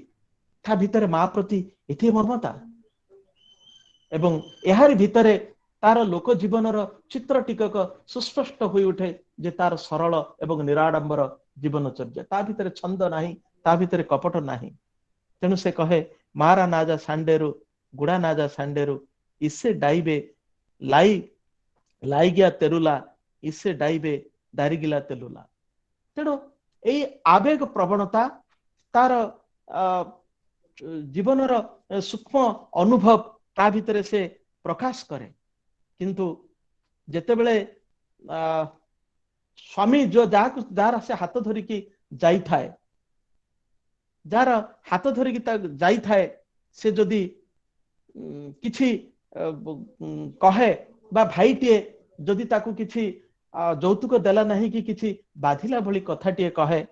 ତା ଭିତରେ ମା ପ୍ରତି ଏତେ ମମତା। एवं एहारी भितरे तार लोक जीवनर चित्र टिकक सुस्पष्ट होई उठे जे तार सरल एवं निराडंबर जीवनचर्या ता भितरे छंद नाही ता भितरे कपट नाही तेणु से कहे मारा नाजा सांडेरु गुड़ा नाजा सांडेरु इसे डाइबे लाई लाई गया तेरुला इसे डाइबे दारिगिला तेलुला तेणु एई आवेग प्रवणता तार जीवनर सूक्ष्म अनुभव ता भितरे से प्रकाश करे किंतु जेतेबेले स्वामी जो जार से हाथ धरिकी जाई थाए जार हाथ धरिकी जाई थाए से जदि किछि कहे बा भाईटीए जदि ताकू किछि যৌতুକ देला नहीं कि किछि बाधिला भली कथाटीए कहे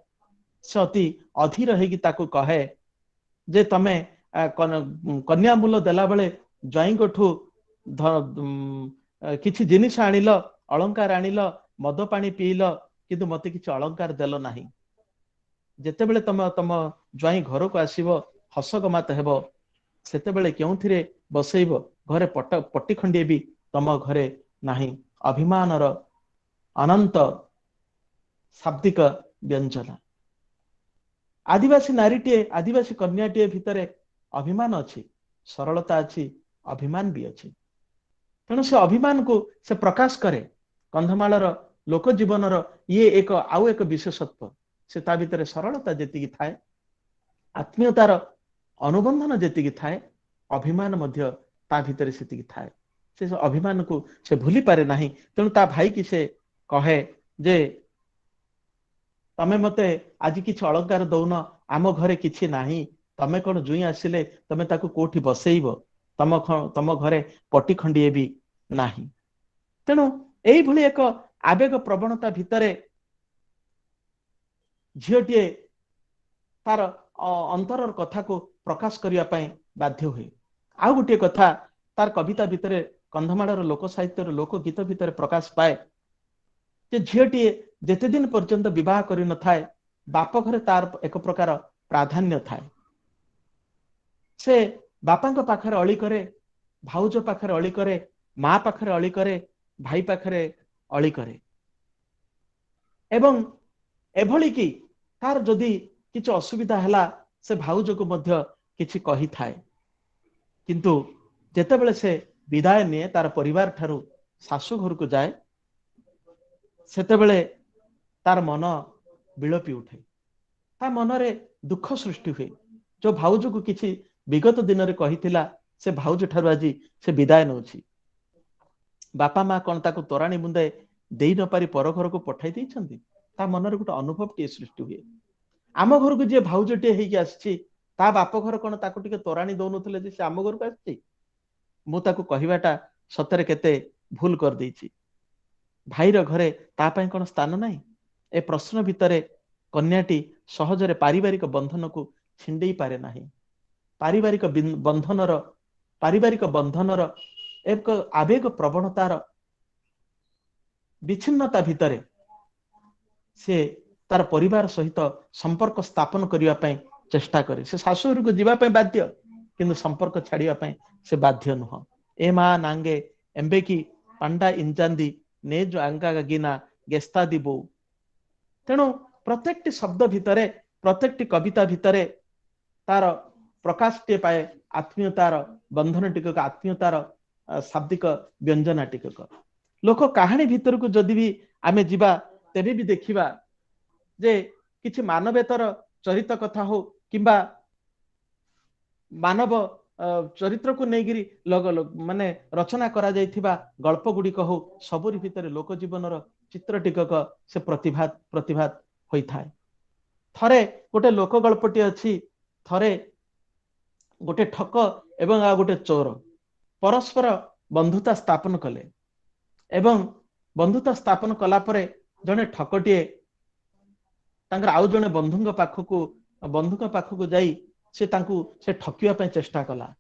से अति अधीर होगी ताकू कहे जे तमे कन्या मूल देला बेले ज्वाईंठू किछि जिनिस आनिल अलंकार आनिल मद पानी पील किंतु मते किछि अलंकार देल नाही जेतेबेले तम तम ज्वाई घर को आसीबो हस गमात हेबो सेतेबेले केउथिरे बसैबो घरे पट्टी खंडिए भी तम घरे नाही अभिमानर अनंत शाब्दिक व्यंजना आदिवासी नारीटीए आदिवासी कन्याटीए भितरे अभिमान अच्छी सरलता अच्छी अभिमान भी अच्छी तेणु से अभिमान को से प्रकाश करे कंधमालर लोक जीवनर ये एक आउ एक विशेषत्व से ता भितरे सरलता जेतिकी थाए आत्मीयतार अनुबंधन जेतिकी थाए अभिमान मध्य ता भितरे सेतिकी थाए से अभिमान को से भूली पारे नाही तेणु ता भाई की से कहे जे तमे मते आज किछि अलंकार दौन आम घरे किछि नाही तमे कोन जुई आसिले तमे ताकू कोठी बसैबो तम घरे पट्टी खंडिए भी नाही तेणु एई भली एक आवेग प्रवणता भितरे झियोटीए तार अंतरर कथा को प्रकाश करिया पई बाध्य हुए आ गोटे कथा तार कविता भितरे कंधमाळर लोक साहित्यर लोक गीत भितरे प्रकाश पाए जे झियोटीए जेते दिन पर्यंत विवाह करि न थाए बाप घरे तार एक प्रकार प्राधान्य थाए से बापा पाखरे अली करे भाउज पाखरे अली करे माँ पाखरे अली करे भाई पाखरे अली करे एवं एभली कि तार जदि किछि असुविधा हला से भाउज को मध्य किछि कहि थाए किंतु जेतेबेले से विदाय निये तार परिवार ठारू सासु घर को जाए सेतेबेले तार मन विलपी उठे ता मनरे दुख सृष्टि हुए जो भाउज को किछि विगत दिन रे कहिथिला से भाउज ठारू आजी से विदाय नउछि बापा माँ कौन ताको तोराणी बुंदे देई न पारी पर घर को पठाई दैछंती ता मनरे गोटे अनुभव टे सृष्टि हुए आम घर को जे भाउज टे हेकी आछि ता बाप घर कौन ताको टिके तोराणी दउनथले जे से आम घर को आछि मु ताको कहिबाटा सतरे केते भूल कर देछि भाई रो घरे ता पई कोन स्थान नाही ए प्रश्न भितरे कन्याटी सहजरे पारिवारिक बंधन को छिंडेई पारे नाही पारिवारिक बंधनर एक आवेग प्रवणतार विच्छिन्नता भितरे से तार परिवार सहित संपर्क स्थापन करिया पई चेष्टा करे से सासुर को जीवा पई बाध्य किंतु संपर्क छाड़िया पई से बाध्य नुह ए मा नांगे एम्बे की पंडा इंजांदी ने जो अंगा गिना गेस्ता दिबो तेणु प्रत्येक शब्द भितरे प्रत्येक कविता भितरे तार प्रकाश टे पाए आत्मीयतार बंधन टिकक आत्मीयतार शाब्दिक व्यंजना टिकक लोक कहानी भितर को जदि भी आमे जीवा तेबे भी देखिबा जे किछि मानवेतर चरित्र कथा हो किंबा मानव चरित्र को नेगिरी माने रचना करा जाइथिबा गल्प गुडी हो सबुरी भितर लोक जीवनर चित्र टिकक से प्रतिभात होई थाए थरे गोटे लोक गल्पटी अछि थरे गोटे ठक एवं आ गोटे चोर परस्पर बंधुता स्थापन कले एवं बंधुता स्थापन कला परे जने ठकटीए तांकर आउ जने बंधुଙ୍କ पाखକୁ जाई से तांकु से ठकिया पय चेष्टा कला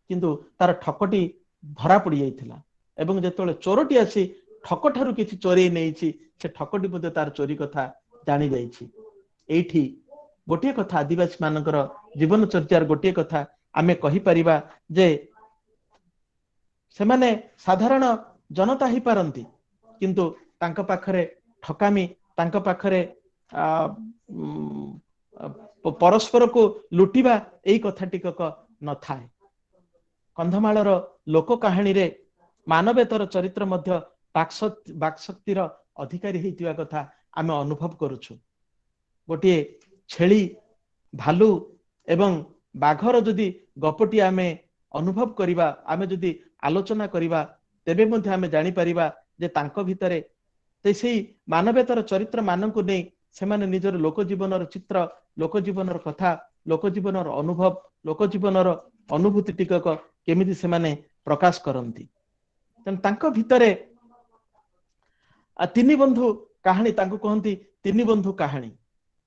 किंतु तार ठकटी धरा पड़ी जाइथिला एवं जेतोले चोरटी आसी ठक ठारू किछि चोरी नेइछि से ठकटी मध्ये तार चोरी कथा जानि जाइछि एठी गोटे कथा आदिवासी मानकर जीवन चर्चार गोटे कथा आमे कहि परिबा जे ସେମାନେ ସାଧାରଣ ଜନତା ହେଇପାରନ୍ତି କିନ୍ତୁ ତାଙ୍କ ପାଖରେ ଠକାମି, ତାଙ୍କ ପାଖରେ ପରସ୍ପରକୁ ଲୁଟିବା ଏଇ କଥା ଟିକକ ନଥାଏ। କନ୍ଧମାଳର ଲୋକ କାହାଣୀରେ ମାନବେତର ଚରିତ୍ର ମଧ୍ୟ ବାକ୍ଶକ୍ତିର ଅଧିକାରୀ ହେଇଥିବା କଥା ଆମେ ଅନୁଭବ କରୁଛୁ। ଗୋଟିଏ ଛେଳି, ଭାଲୁ ଏବଂ ବାଘର ଯଦି ଗପଟି ଆମେ ଅନୁଭବ କରିବା, ଆମେ ଯଦି ଆଲୋଚନା କରିବା, ତେବେ ମଧ୍ୟ ଆମେ ଜାଣିପାରିବା ଯେ ତାଙ୍କ ଭିତରେ ସେଇ ମାନବେତର ଚରିତ୍ର ମାନଙ୍କୁ ନେଇ ସେମାନେ ନିଜର ଲୋକ ଜୀବନର ଚିତ୍ର, ଲୋକ ଜୀବନର କଥା, ଲୋକ ଜୀବନର ଅନୁଭବ, ଲୋକ ଜୀବନର ଅନୁଭୂତି ଟିକକ କେମିତି ସେମାନେ ପ୍ରକାଶ କରନ୍ତି। ତେଣୁ ତାଙ୍କ ଭିତରେ ତିନି ବନ୍ଧୁ କାହାଣୀ, ତାଙ୍କୁ କହନ୍ତି ତିନି ବନ୍ଧୁ କାହାଣୀ।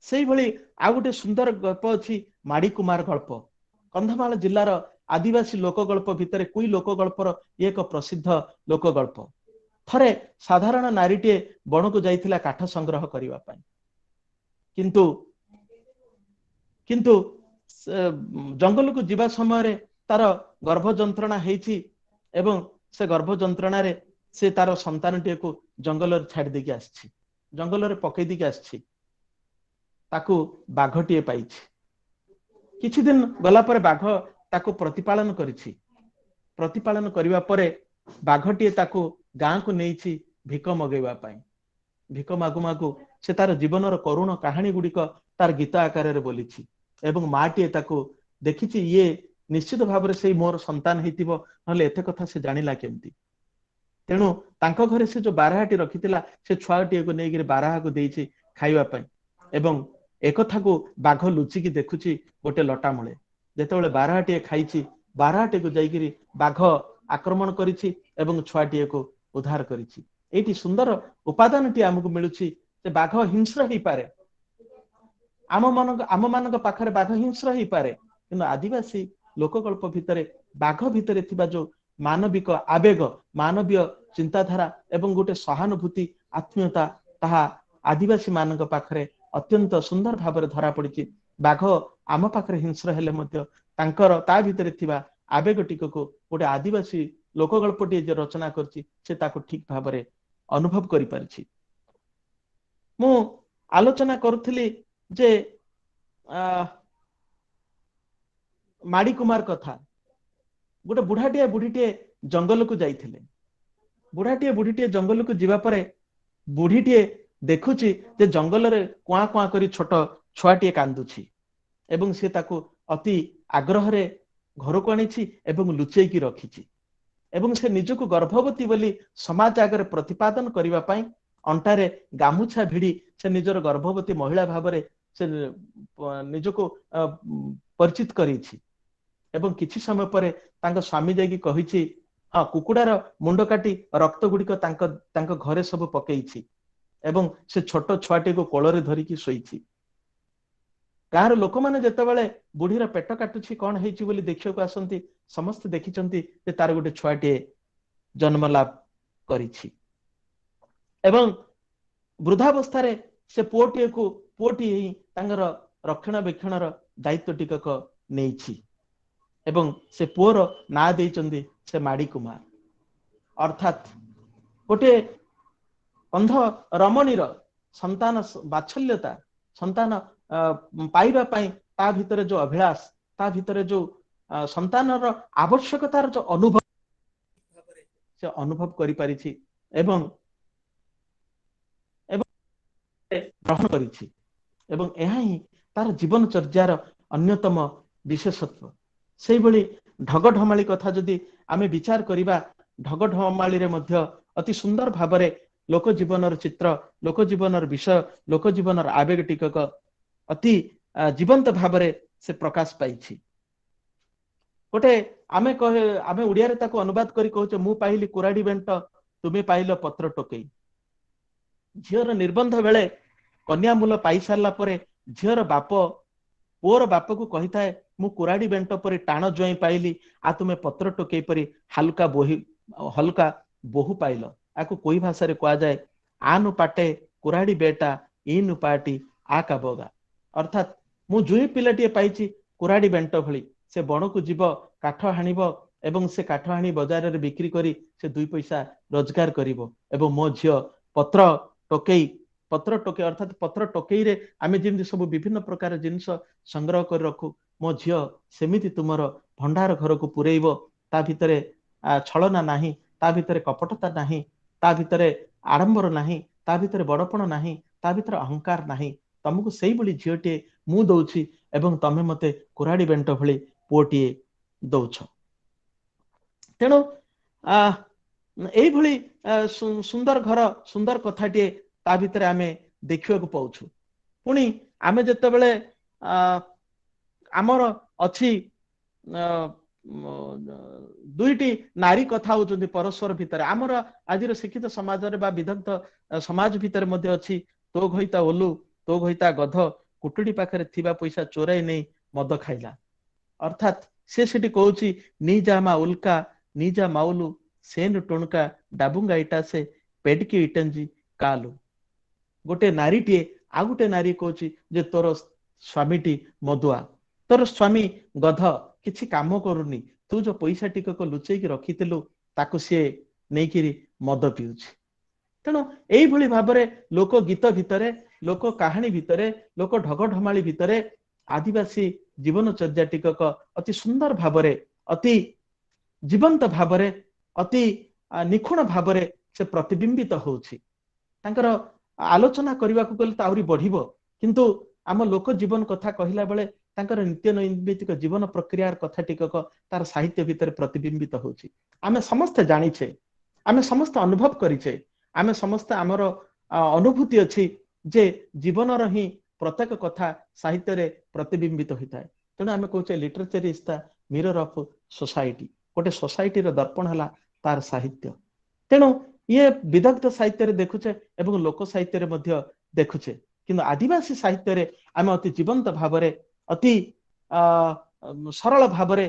ସେଇଭଳି ଆଉ ଗୋଟେ ସୁନ୍ଦର ଗଳ୍ପ ଅଛି ମାଡି କୁମାର ଗଳ୍ପ। କନ୍ଧମାଳ ଜିଲ୍ଲାର ଆଦିବାସୀ ଲୋକ ଗଳ୍ପ ଭିତରେ କୁଇ ଲୋକ ଗଳ୍ପର ଏକ ପ୍ରସିଦ୍ଧ ଲୋକ ଗଳ୍ପ। ଥରେ ସାଧାରଣ ନାରୀଟିଏ ବଣକୁ ଯାଇଥିଲା କାଠ ସଂଗ୍ରହ କରିବା ପାଇଁ, କିନ୍ତୁ ଜଙ୍ଗଲକୁ ଯିବା ସମୟରେ ତାର ଗର୍ଭ ଯନ୍ତ୍ରଣା ହେଇଛି ଏବଂ ସେ ଗର୍ଭ ଯନ୍ତ୍ରଣାରେ ସେ ତାର ସନ୍ତାନଟିକୁ ଜଙ୍ଗଲରେ ଛାଡି ଦେଇକି ଆସିଛି, ଜଙ୍ଗଲରେ ପକେଇ ଦେଇକି ଆସିଛି। ତାକୁ ବାଘଟିଏ ପାଇଛି। କିଛି ଦିନ ଗଲା ପରେ ବାଘ ତାକୁ ପ୍ରତିପାଳନ କରିଛି। ପ୍ରତିପାଳନ କରିବା ପରେ ବାଘଟିଏ ତାକୁ ଗାଁକୁ ନେଇଛି ଭିକ ମଗେଇବା ପାଇଁ। ଭିକ ମାଗୁ ମାଗୁ ସେ ତାର ଜୀବନର କରୁଣ କାହାଣୀ ଗୁଡିକ ତାର ଗୀତ ଆକାରରେ ବୋଲିଛି ଏବଂ ମାଟିଏ ତାକୁ ଦେଖିଛି, ଇଏ ନିଶ୍ଚିତ ଭାବରେ ସେଇ ମୋର ସନ୍ତାନ ହେଇଥିବ, ନହେଲେ ଏତେ କଥା ସେ ଜାଣିଲା କେମିତି। ତେଣୁ ତାଙ୍କ ଘରେ ସେ ଯୋଉ ବାରାହାଟି ରଖିଥିଲା, ସେ ଛୁଆଟିଏକୁ ନେଇକିରି ବାରାହାକୁ ଦେଇଛି ଖାଇବା ପାଇଁ ଏବଂ ଏକଥାକୁ ବାଘ ଲୁଚିକି ଦେଖୁଛି ଗୋଟେ ଲଟା ମୂଳେ। ଯେତେବେଳେ ବାରାହାଟିଏ ଖାଇଛି, ବାରାହାଟିକୁ ଯାଇକିରି ବାଘ ଆକ୍ରମଣ କରିଛି ଏବଂ ଛୁଆଟିଏକୁ ଉଦ୍ଧାର କରିଛି। ଏଇଠି ସୁନ୍ଦର ଉପାଦାନଟି ଆମକୁ ମିଳୁଛି ଯେ ବାଘ ହିଂସ୍ର ହେଇପାରେ, ଆମ ମାନଙ୍କ ପାଖରେ ବାଘ ହିଂସ୍ର ହେଇପାରେ, କିନ୍ତୁ ଆଦିବାସୀ ଲୋକଗଳ୍ପ ଭିତରେ ବାଘ ଭିତରେ ଥିବା ଯୋଉ ମାନବିକ ଆବେଗ, ମାନବୀୟ ଚିନ୍ତାଧାରା ଏବଂ ଗୋଟେ ସହାନୁଭୂତି, ଆତ୍ମୀୟତା, ତାହା ଆଦିବାସୀ ମାନଙ୍କ ପାଖରେ ଅତ୍ୟନ୍ତ ସୁନ୍ଦର ଭାବରେ ଧରା ପଡିଛି। ବାଘ ଆମ ପାଖରେ ହିଂସ୍ର ହେଲେ ମଧ୍ୟ ତାଙ୍କର ତା ଭିତରେ ଥିବା ଆବେଗ ଟିକକୁ ଗୋଟେ ଆଦିବାସୀ ଲୋକଗଳ୍ପଟିଏ ଯେ ରଚନା କରିଛି, ସେ ତାକୁ ଠିକ ଭାବରେ ଅନୁଭବ କରିପାରିଛି। ମୁଁ ଆଲୋଚନା କରୁଥିଲି ଯେ ମାଡି କୁମାର କଥା। ଗୋଟେ ବୁଢୀଟିଏ ଜଙ୍ଗଲକୁ ଯାଇଥିଲେ। ବୁଢୀଟିଏ ଜଙ୍ଗଲକୁ ଯିବା ପରେ ବୁଢୀଟିଏ ଦେଖୁଛି ଯେ ଜଙ୍ଗଲରେ କୁଆଁ କୁଆଁ କରି ଛୋଟ ଛୁଆଟିଏ କାନ୍ଦୁଛି ଏବଂ ସେ ତାକୁ ଅତି ଆଗ୍ରହରେ ଘରକୁ ଆଣିଛି ଏବଂ ଲୁଚେଇକି ରଖିଛି ଏବଂ ସେ ନିଜକୁ ଗର୍ଭବତୀ ବୋଲି ସମାଜ ଆଗରେ ପ୍ରତିପାଦନ କରିବା ପାଇଁ ଅଣ୍ଟାରେ ଗାମୁଛା ଭିଡି ସେ ନିଜର ଗର୍ଭବତୀ ମହିଳା ଭାବରେ ସେ ନିଜକୁ ପରିଚିତ କରିଛି ଏବଂ କିଛି ସମୟ ପରେ ତାଙ୍କ ସ୍ୱାମୀ ଯାଇକି କହିଛି, ହଁ, କୁକୁଡାର ମୁଣ୍ଡ କାଟି ରକ୍ତ ଗୁଡିକ ତାଙ୍କ ଘରେ ସବୁ ପକେଇଛି ଏବଂ ସେ ଛୋଟ ଛୁଆଟିକୁ କୋଳରେ ଧରିକି ଶୋଇଛି। ଗାଁର ଲୋକମାନେ ଯେତେବେଳେ ବୁଢୀର ପେଟ କାଟୁଛି, କଣ ହେଇଛି ବୋଲି ଦେଖିବାକୁ ଆସନ୍ତି, ସମସ୍ତେ ଦେଖିଛନ୍ତି ଯେ ତାର ଗୋଟେ ଛୁଆଟିଏ ଜନ୍ମ ଲାଭ କରିଛି ଏବଂ ବୃଦ୍ଧାବସ୍ଥାରେ ସେ ପୁଅଟି ହିଁ ତାଙ୍କର ରକ୍ଷଣାବେକ୍ଷଣର ଦାୟିତ୍ୱ ଟିକକ ନେଇଛି ଏବଂ ସେ ପୁଅର ନାଁ ଦେଇଛନ୍ତି ସେ ମାଡି କୁମାର। ଅର୍ଥାତ୍ ଗୋଟେ କନ୍ଧ ରମଣୀର ସନ୍ତାନ ବାତ୍ସଲ୍ୟତା, ସନ୍ତାନ ପାଇବା ପାଇଁ ତା ଭିତରେ ଯୋଉ ଅଭିଳାଷ, ତା ଭିତରେ ଯୋଉ ସନ୍ତାନର ଆବଶ୍ୟକତାର ଯୋଉ ଅନୁଭବ ସେ ଅନୁଭବ କରିପାରିଛି ଏବଂ ଗ୍ରହଣ କରିଛି ଏବଂ ଏହା ହିଁ ତାର ଜୀବନଚର୍ଯ୍ୟାର ଅନ୍ୟତମ ବିଶେଷତ୍ୱ। ସେଇଭଳି ଢଗଢମାଳି କଥା ଯଦି ଆମେ ବିଚାର କରିବା, ଢଗଢମାଳିରେ ମଧ୍ୟ ଅତି ସୁନ୍ଦର ଭାବରେ ଲୋକ ଜୀବନର ଚିତ୍ର, ଲୋକ ଜୀବନର ବିଷୟ, ଲୋକ ଜୀବନର ଆବେଗ ଟିକକ ଅତି ଜୀବନ୍ତ ଭାବରେ ସେ ପ୍ରକାଶ ପାଇଛି। ଗୋଟେ ଆମେ ଓଡିଆରେ ତାକୁ ଅନୁବାଦ କରି କହୁଛେ, ମୁଁ ପାଇଲି କୁରାଡି ବେଣ୍ଟ, ତୁମେ ପାଇଲ ପତ୍ର ଟୋକେଇ। ଝିଅର ନିର୍ବନ୍ଧ ବେଳେ କନ୍ୟା ମୂଲ ପାଇସାରିଲା ପରେ ଝିଅର ବାପ ପୁଅର ବାପକୁ କହିଥାଏ, ମୁଁ କୁରାଡି ବେଣ୍ଟ ପରି ଟାଣ ଜୁଆଇଁ ପାଇଲି, ଆଉ ତୁମେ ପତ୍ର ଟୋକେଇ ପରି ହାଲୁକା ବୋହୁ ପାଇଲ। ଆକୁ କୋଇ ଭାଷାରେ କୁହାଯାଏ, ଆନୁ ପାଟେ କୁରାଡି ବେଟା ଇନୁ ପାଟି ଆ କାବଗା। ଅର୍ଥାତ୍ ମୁଁ ଜୁଇଁ ପିଲାଟିଏ ପାଇଛି କୁରାଡି ବେଣ୍ଟ ଭଳି, ସେ ବଣକୁ ଯିବ, କାଠ ହାଣିବ, ଏବଂ ସେ କାଠ ଆଣି ବଜାରରେ ବିକ୍ରି କରି ସେ 2 ପଇସା ରୋଜଗାର କରିବ ଏବଂ ମୋ ଝିଅ ପତ୍ର ଟୋକେଇ ଅର୍ଥାତ୍ ପତ୍ର ଟୋକେଇରେ ଆମେ ଯେମିତି ସବୁ ବିଭିନ୍ନ ପ୍ରକାର ଜିନିଷ ସଂଗ୍ରହ କରି ରଖୁ, ମୋ ଝିଅ ସେମିତି ତୁମର ଭଣ୍ଡାର ଘରକୁ ପୁରେଇବ। ତା ଭିତରେ ଛଳନା ନାହିଁ, ତା ଭିତରେ କପଟତା ନାହିଁ, ତା ଭିତରେ ଆଡମ୍ବର ନାହିଁ, ତା ଭିତରେ ବଡପଣ ନାହିଁ, ତା ଭିତରେ ଅହଙ୍କାର ନାହିଁ। ତମକୁ ସେଇଭଳି ଝିଅଟିଏ ମୁଁ ଦଉଛି ଏବଂ ତମେ ମତେ କୁରାଡି ବେଣ୍ଟ ଭଳି ପୁଅଟିଏ ଦଉଛ। ତେଣୁ ଏଇଭଳି ସୁନ୍ଦର ଘର, ସୁନ୍ଦର କଥାଟିଏ ତା ଭିତରେ ଆମେ ଦେଖିବାକୁ ପାଉଛୁ। ପୁଣି ଆମେ ଯେତେବେଳେ ଆମର ଅଛି ଦୁଇଟି ନାରୀ କଥା ହଉଛନ୍ତି ପରସ୍ପର ଭିତରେ, ଆମର ଆଜିର ଶିକ୍ଷିତ ସମାଜରେ ବା ବିଦଗ୍ଧ ସମାଜ ଭିତରେ ମଧ୍ୟ ଅଛି, ତୋ ଘଇତା ଓଲୁ ତୋ ଘଇତା ଗଧ, କୁଟୁଡି ପାଖରେ ଥିବା ପଇସା ଚୋରାଇ ନେଇ ମଦ ଖାଇଲା। ଅର୍ଥାତ୍ ସେ ସେଠି କହୁଛି ନିଜା ମା ଉଲ୍କା ନିଜା ମାଉଲୁ ସେନ ଟୁଣକା ଡାବୁଙ୍ଗା ଇଟା ସେ ପେଡକି ଇଟଞ୍ଜି କାଲୁ। ଗୋଟେ ନାରୀଟିଏ ଆଉ ଗୋଟେ ନାରୀ କହୁଛି ଯେ ତୋର ସ୍ୱାମୀଟି ମଦୁଆ, ତୋର ସ୍ୱାମୀ ଗଧ, କିଛି କାମ କରୁନି, ତୁ ଯୋଉ ପଇସା ଟିକକ ଲୁଚେଇକି ରଖିଥିଲୁ ତାକୁ ସିଏ ନେଇକିରି ମଦ ପିଉଛି। ତେଣୁ ଏଇଭଳି ଭାବରେ ଲୋକ ଗୀତ ଭିତରେ, ଲୋକ କାହାଣୀ ଭିତରେ, ଲୋକ ଢଗଢମାଳି ଭିତରେ ଆଦିବାସୀ ଜୀବନଚର୍ଯ୍ୟା ଟିକକ ଅତି ସୁନ୍ଦର ଭାବରେ, ଅତି ଜୀବନ୍ତ ଭାବରେ, ଅତି ନିଖୁଣ ଭାବରେ ସେ ପ୍ରତିବିମ୍ବିତ ହଉଛି। ତାଙ୍କର ଆଲୋଚନା କରିବାକୁ ଗଲେ ତ ଆହୁରି ବଢିବ, କିନ୍ତୁ ଆମ ଲୋକ ଜୀବନ କଥା କହିଲା ବେଳେ ତାଙ୍କର ନିତ୍ୟ ନୈମିତ୍ତିକ ଜୀବନ ପ୍ରକ୍ରିୟାର କଥା ଟିକକ ତାର ସାହିତ୍ୟ ଭିତରେ ପ୍ରତିବିମ୍ବିତ ହଉଛି। ଆମେ ସମସ୍ତେ ଜାଣିଛେ, ଆମେ ସମସ୍ତେ ଅନୁଭବ କରିଛେ, ଆମେ ସମସ୍ତେ ଆମର ଅନୁଭୂତି ଅଛି ଯେ ଜୀବନର ହିଁ ପ୍ରତ୍ୟେକ କଥା ସାହିତ୍ୟରେ ପ୍ରତିବିମ୍ବିତ ହୋଇଥାଏ। ତେଣୁ ଆମେ କହୁଛେ literature is the mirror of society. ଗୋଟେ ସୋସାଇଟିର ଦର୍ପଣ ହେଲା ତାର ସାହିତ୍ୟ। ତେଣୁ ଇଏ ବିଦଗ୍ଧ ସାହିତ୍ୟରେ ଦେଖୁଛେ ଏବଂ ଲୋକ ସାହିତ୍ୟରେ ମଧ୍ୟ ଦେଖୁଛେ, କିନ୍ତୁ ଆଦିବାସୀ ସାହିତ୍ୟରେ ଆମେ ଅତି ଜୀବନ୍ତ ଭାବରେ, ଅତି ସରଳ ଭାବରେ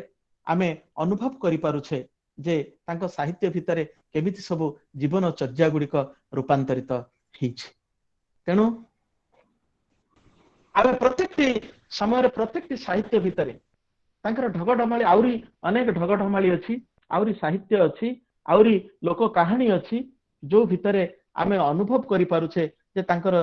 ଆମେ ଅନୁଭବ କରିପାରୁଛେ ଯେ ତାଙ୍କ ସାହିତ୍ୟ ଭିତରେ କେମିତି ସବୁ ଜୀବନ ଚର୍ଯ୍ୟା ଗୁଡିକ ରୂପାନ୍ତରିତ ହେଇଛି। ତେଣୁ ଆମେ ପ୍ରତ୍ୟେକଟି ସମୟରେ ପ୍ରତ୍ୟେକଟି ସାହିତ୍ୟ ଭିତରେ ତାଙ୍କର ଢଗଢମାଳି, ଆହୁରି ଅନେକ ଢଗଢମାଳି ଅଛି, ଆହୁରି ସାହିତ୍ୟ ଅଛି, ଆହୁରି ଲୋକ କାହାଣୀ ଅଛି, ଯୋଉ ଭିତରେ ଆମେ ଅନୁଭବ କରିପାରୁଛେ ଯେ ତାଙ୍କର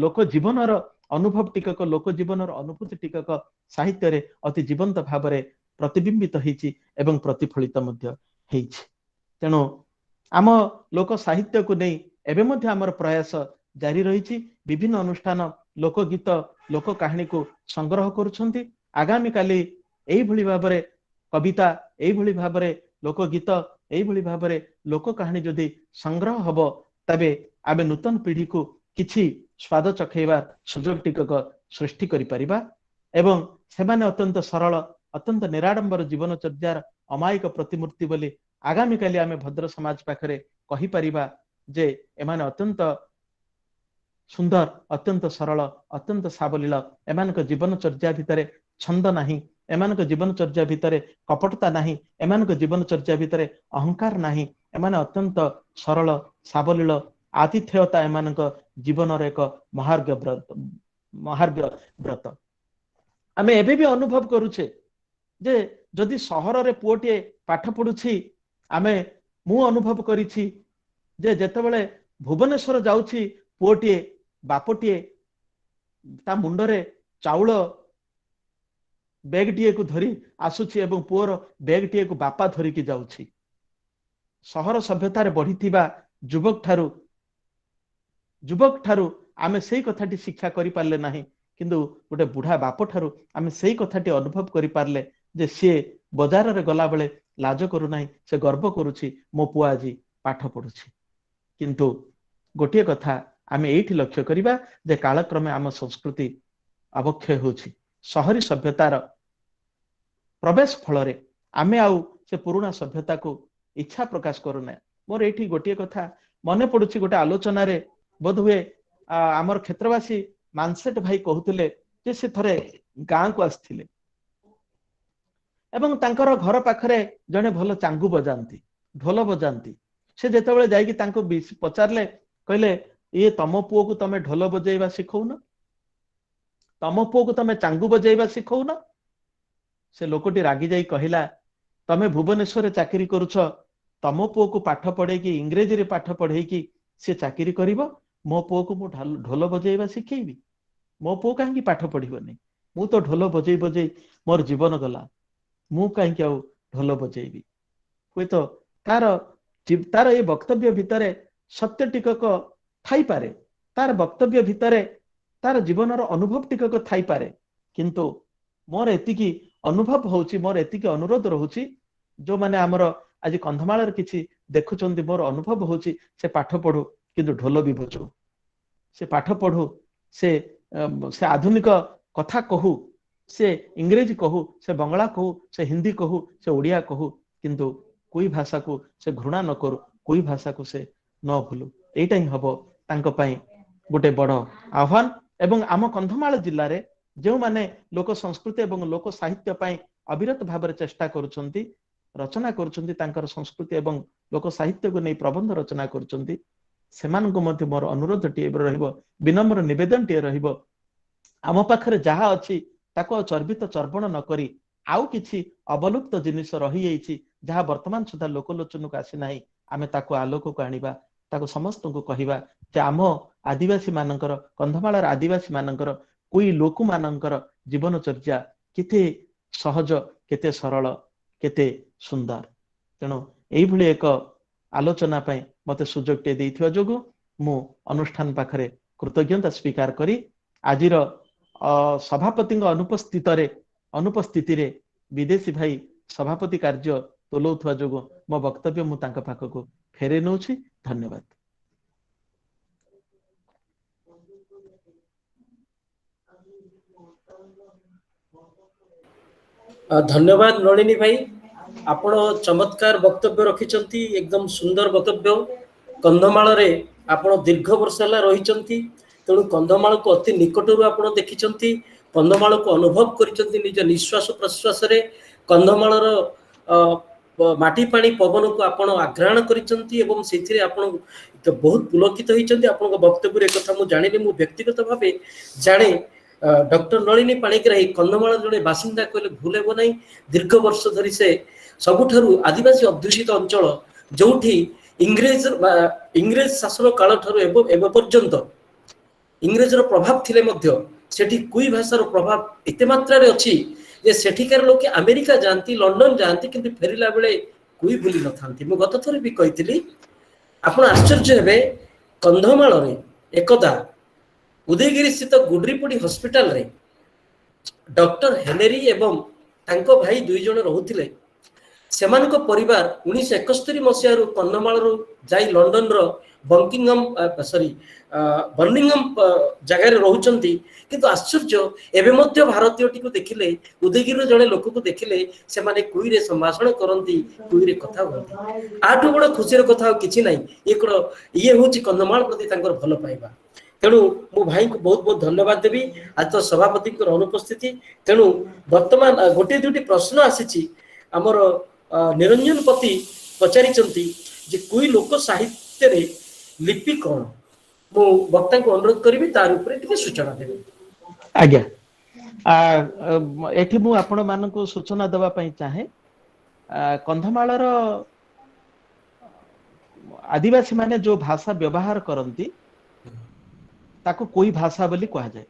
ଲୋକ ଜୀବନର ଅନୁଭବ ଟିକକ, ଲୋକ ଜୀବନର ଅନୁଭୂତି ଟିକକ ସାହିତ୍ୟରେ ଅତି ଜୀବନ୍ତ ଭାବରେ ପ୍ରତିବିମ୍ବିତ ହେଇଛି ଏବଂ ପ୍ରତିଫଳିତ ମଧ୍ୟ ହେଇଛି। ତେଣୁ ଆମ ଲୋକ ସାହିତ୍ୟକୁ ନେଇ ଏବେ ମଧ୍ୟ ଆମର ପ୍ରୟାସ ଜାରି ରହିଛି। ବିଭିନ୍ନ ଅନୁଷ୍ଠାନ ଲୋକଗୀତ, ଲୋକ କାହାଣୀକୁ ସଂଗ୍ରହ କରୁଛନ୍ତି। ଆଗାମୀ କାଲି ଏଇଭଳି ଭାବରେ କବିତା, ଏଇଭଳି ଭାବରେ ଲୋକଗୀତ, ଏଇଭଳି ଭାବରେ ଲୋକ କାହାଣୀ ଯଦି ସଂଗ୍ରହ ହବ, ତେବେ ଆମେ ନୂତନ ପିଢିକୁ କିଛି ସ୍ୱାଦ ଚଖେଇବା ସୁଯୋଗ ଟିକକ ସୃଷ୍ଟି କରିପାରିବା ଏବଂ ସେମାନେ ଅତ୍ୟନ୍ତ ସରଳ, ଅତ୍ୟନ୍ତ ନିରାଡମ୍ବର ଜୀବନଚର୍ଯ୍ୟାର ଅମାୟିକ ପ୍ରତିମୂର୍ତ୍ତି ବୋଲି ଆଗାମୀ କାଲି ଆମେ ଭଦ୍ର ସମାଜ ପାଖରେ କହିପାରିବା ଯେ ଏମାନେ ଅତ୍ୟନ୍ତ ସୁନ୍ଦର, ଅତ୍ୟନ୍ତ ସରଳ, ଅତ୍ୟନ୍ତ ସାବଲୀଳ। ଏମାନଙ୍କ ଜୀବନଚର୍ଯ୍ୟା ଭିତରେ ଛନ୍ଦ ନାହିଁ, ଏମାନଙ୍କ ଜୀବନଚର୍ଯ୍ୟା ଭିତରେ କପଟତା ନାହିଁ, ଏମାନଙ୍କ ଜୀବନଚର୍ଯ୍ୟା ଭିତରେ ଅହଙ୍କାର ନାହିଁ। ଏମାନେ ଅତ୍ୟନ୍ତ ସରଳ, ସାବଲୀଳ, ଆତିଥେୟତା ଏମାନଙ୍କ ଜୀବନର ଏକ ମହାର୍ଘ୍ୟ ବ୍ରତ। ଆମେ ଏବେ ବି ଅନୁଭବ କରୁଛେ ଯେ ଯଦି ସହରରେ ପୁଅଟିଏ ପାଠ ପଢୁଛି, ମୁଁ ଅନୁଭବ କରିଛି ଯେ ଯେତେବେଳେ ଭୁବନେଶ୍ୱର ଯାଉଛି ପୁଅଟିଏ, ବାପଟିଏ ତା ମୁଣ୍ଡରେ ଚାଉଳ ବେଗଟିଏକୁ ଧରି ଆସୁଛି ଏବଂ ପୁଅର ବେଗଟିଏକୁ ବାପା ଧରିକି ଯାଉଛି। ସହର ସଭ୍ୟତାରେ ବଢିଥିବା ଯୁବକ ଠାରୁ ଆମେ ସେଇ କଥାଟି ଶିକ୍ଷା କରିପାରିଲେ ନାହିଁ, କିନ୍ତୁ ଗୋଟେ ବୁଢା ବାପ ଠାରୁ ଆମେ ସେଇ କଥାଟି ଅନୁଭବ କରିପାରିଲେ ଯେ ସିଏ ବଜାରରେ ଗଲାବେଳେ ଲାଜ କରୁନାହିଁ, ସେ ଗର୍ବ କରୁଛି ମୋ ପୁଅ ଆଜି ପାଠ ପଢୁଛି। କିନ୍ତୁ ଗୋଟିଏ କଥା ଆମେ ଏଇଠି ଲକ୍ଷ୍ୟ କରିବା ଯେ କାଳକ୍ରମେ ଆମ ସଂସ୍କୃତି ଅବକ୍ଷୟ ହେଉଛି। ସହରୀ ସଭ୍ୟତାର ପ୍ରବେଶ ଫଳରେ ଆମେ ଆଉ ସେ ପୁରୁଣା ସଭ୍ୟତାକୁ ଇଚ୍ଛା ପ୍ରକାଶ କରୁନାହିଁ। ମୋର ଏଇଠି ଗୋଟିଏ କଥା ମନେ ପଡୁଛି, ଗୋଟେ ଆଲୋଚନାରେ ବୋଧହୁଏ ଆମର କ୍ଷେତ୍ରବାସୀ ମାनसेट ଭାଇ କହୁଥିଲେ ଯେ ସେ ଥରେ ଗାଁକୁ ଆସିଥିଲେ ଏବଂ ତାଙ୍କର ଘର ପାଖରେ ଜଣେ ଭଲ ଚାଙ୍ଗୁ ବଜାନ୍ତି, ଢୋଲ ବଜାନ୍ତି। ସେ ଯେତେବେଳେ ଯାଇକି ତାଙ୍କୁ ପଚାରିଲେ, କହିଲେ ଇଏ ତମ ପୁଅକୁ ତମେ ଢୋଲ ବଜେଇବା ଶିଖଉନ, ତମ ପୁଅକୁ ତମେ ଚାଙ୍ଗୁ ବଜେଇବା ଶିଖଉନ? ସେ ଲୋକଟି ରାଗି ଯାଇ କହିଲା तमे भुवनेश्वर चाकरी करुछ तम पुओ को पाठ पढ़ेकी इंग्रेजी रे पाठ पढ़ेकी से चाकरी करिवो मो पुओ को मु ढोल बजेଇବା शिखेबी मो पुओ कहीं पाठ पढ़िबनी मु तो ढोल बजै बजै मोर जीवन गला मु कहीं आउ ढोल बजेबी हुए तो तार ये वक्तव्य भितर सत्य टिकक थाई पारे तार वक्तव्य भितर तार जीवनर अनुभव टिकक थाई पारे किंतु मोर एतिकी अनुभव होउची मोर एतिकी अनुरोध रहउची जो माने हमर आज कंधमाल किछि देखुचंदी मोर अनुभव होउची से पाठ पढु किंतु ढोल भी बजो से पाठ पढु से आधुनिक कथा कहू से इंग्रेजी कहू से बंगला कहू से हिंदी कहू से ओडिया कहू किंतु कोई भाषा को से घृणा न करू कोई भाषा को से न भूलू एटा ही हबो तांको पई गोटे बड़ आह्वान एवं आम कंधमाल जिल्ला रे जो माने लोक संस्कृति एवं लोक साहित्य पई अविरत भाव चेष्टा करुछंती रचना करुछंती तांकर संस्कृति एवं लोक साहित्य को नै प्रबंध रचना करुछंती सेमान को मध्य मोर अनुरोध टी रहिबो विनम्र निवेदन टी रहिबो आम पाखरे जहा अछि ताको चर्बित चर्बण न करी आउ किछि अवलुप्त जिनिस रही जाइछि जहा वर्तमान सुधा लोकलोचन को आसी नाही आमे ताको आलोक को आनिबा ताको समस्त को कहिबा जे आम आदिवासी मानकर कंधमाल आदिवासी मानकर कोई लोक मानकर जीवन चर्या केते सहज केते सरल केते सुंदर तेणु एई भली एक आलोचना पई मते सुजोग टे देइथिबा जोगु मु अनुष्ठान पाखरे कृतज्ञता स्वीकार करी आजिर सभापति अनुपस्थिति रे विदेशी भाई सभापति कार्य तोलौथुवा जोगु मो वक्तव्य मु तांका पाखकु फेरे नउछि धन्यवाद। धन्यवाद नलिनी भाई आपण चमत्कार वक्तव्य रखिचंती एकदम सुंदर वक्तव्य कंधमाल रे आपण दीर्घ वर्ष हला रहिचंती तेणु कंधमाल को अति निकटरू आपण देखिचंती कंधमाल को अनुभव करिचंती निज निश्वास प्रश्वास रे कंधमाल रो माटी पानी पवन को आपण आग्रहण करिचंती एवं सेथिरे आपण तो बहुत पुलकित होइचंती आपण वक्तव्य रे कथा मु जानिले मु व्यक्तिगत भाबे जाने डॉक्टर नलिनी पाणिग्राही कंधमाल जड़े बासिंदा कहले भूल हेब नहीं दीर्घ वर्ष धरी से सबुठारु आदिवासी अध्युषित अंचल जोठी इंग्रेज शासन काल ठारु एवं पर्यंत इंग्रेजर प्रभाव थिले मध्य सेठी कुई भाषार प्रभाव एते मात्रा रे अछि जे सेठिकार लोक अमेरिका जानती लंडन जानती किंतु फेरिला बेले कुई भूली न थांती मु गत थरी भी कहितली आपण आश्चर्य हेबे कंधमाल रे एकदा उदयगिरी स्थित गुडरीपुड़ी हॉस्पिटल रे डॉक्टर हेनरी एवं तांको भाई दुई जण रहुथिले सेमान को परिवार 1971 मसिया रु कंधमाल रु जाई लंडन रो बर्मिंघम जगह रे रहउचंती किंतु आश्चर्य एबे मध्य भारतीय टी को देखिले उदयगिरी जणे लोक को देखिले से माने कुई रे संभाषण करंती कुई रे कथा होंती आठो बड़ खुशी रे कथा किछि नाही एकरो ये होची कंधमाल प्रति तांकर भल पाइबा तेणु मो भाई को बहुत बहुत धन्यवाद देवी आज तो सभापति अनुपस्थिति तेणु वर्तमान गोटे दुटी प्रश्न आसी आमर निरंजन पति पचारिचंती जे कोई लोक साहित्य रे लिपि कौन मो वक्ता को अनुरोध करी तार ऊपर टिके सूचना देबे आज्ञा एठी मु आपण मान को सूचना देबा पई चाहे कंधमाल रो आदिवासी माने जो भाषा व्यवहार करंती ताको कोई भाषा बोली कहा जाए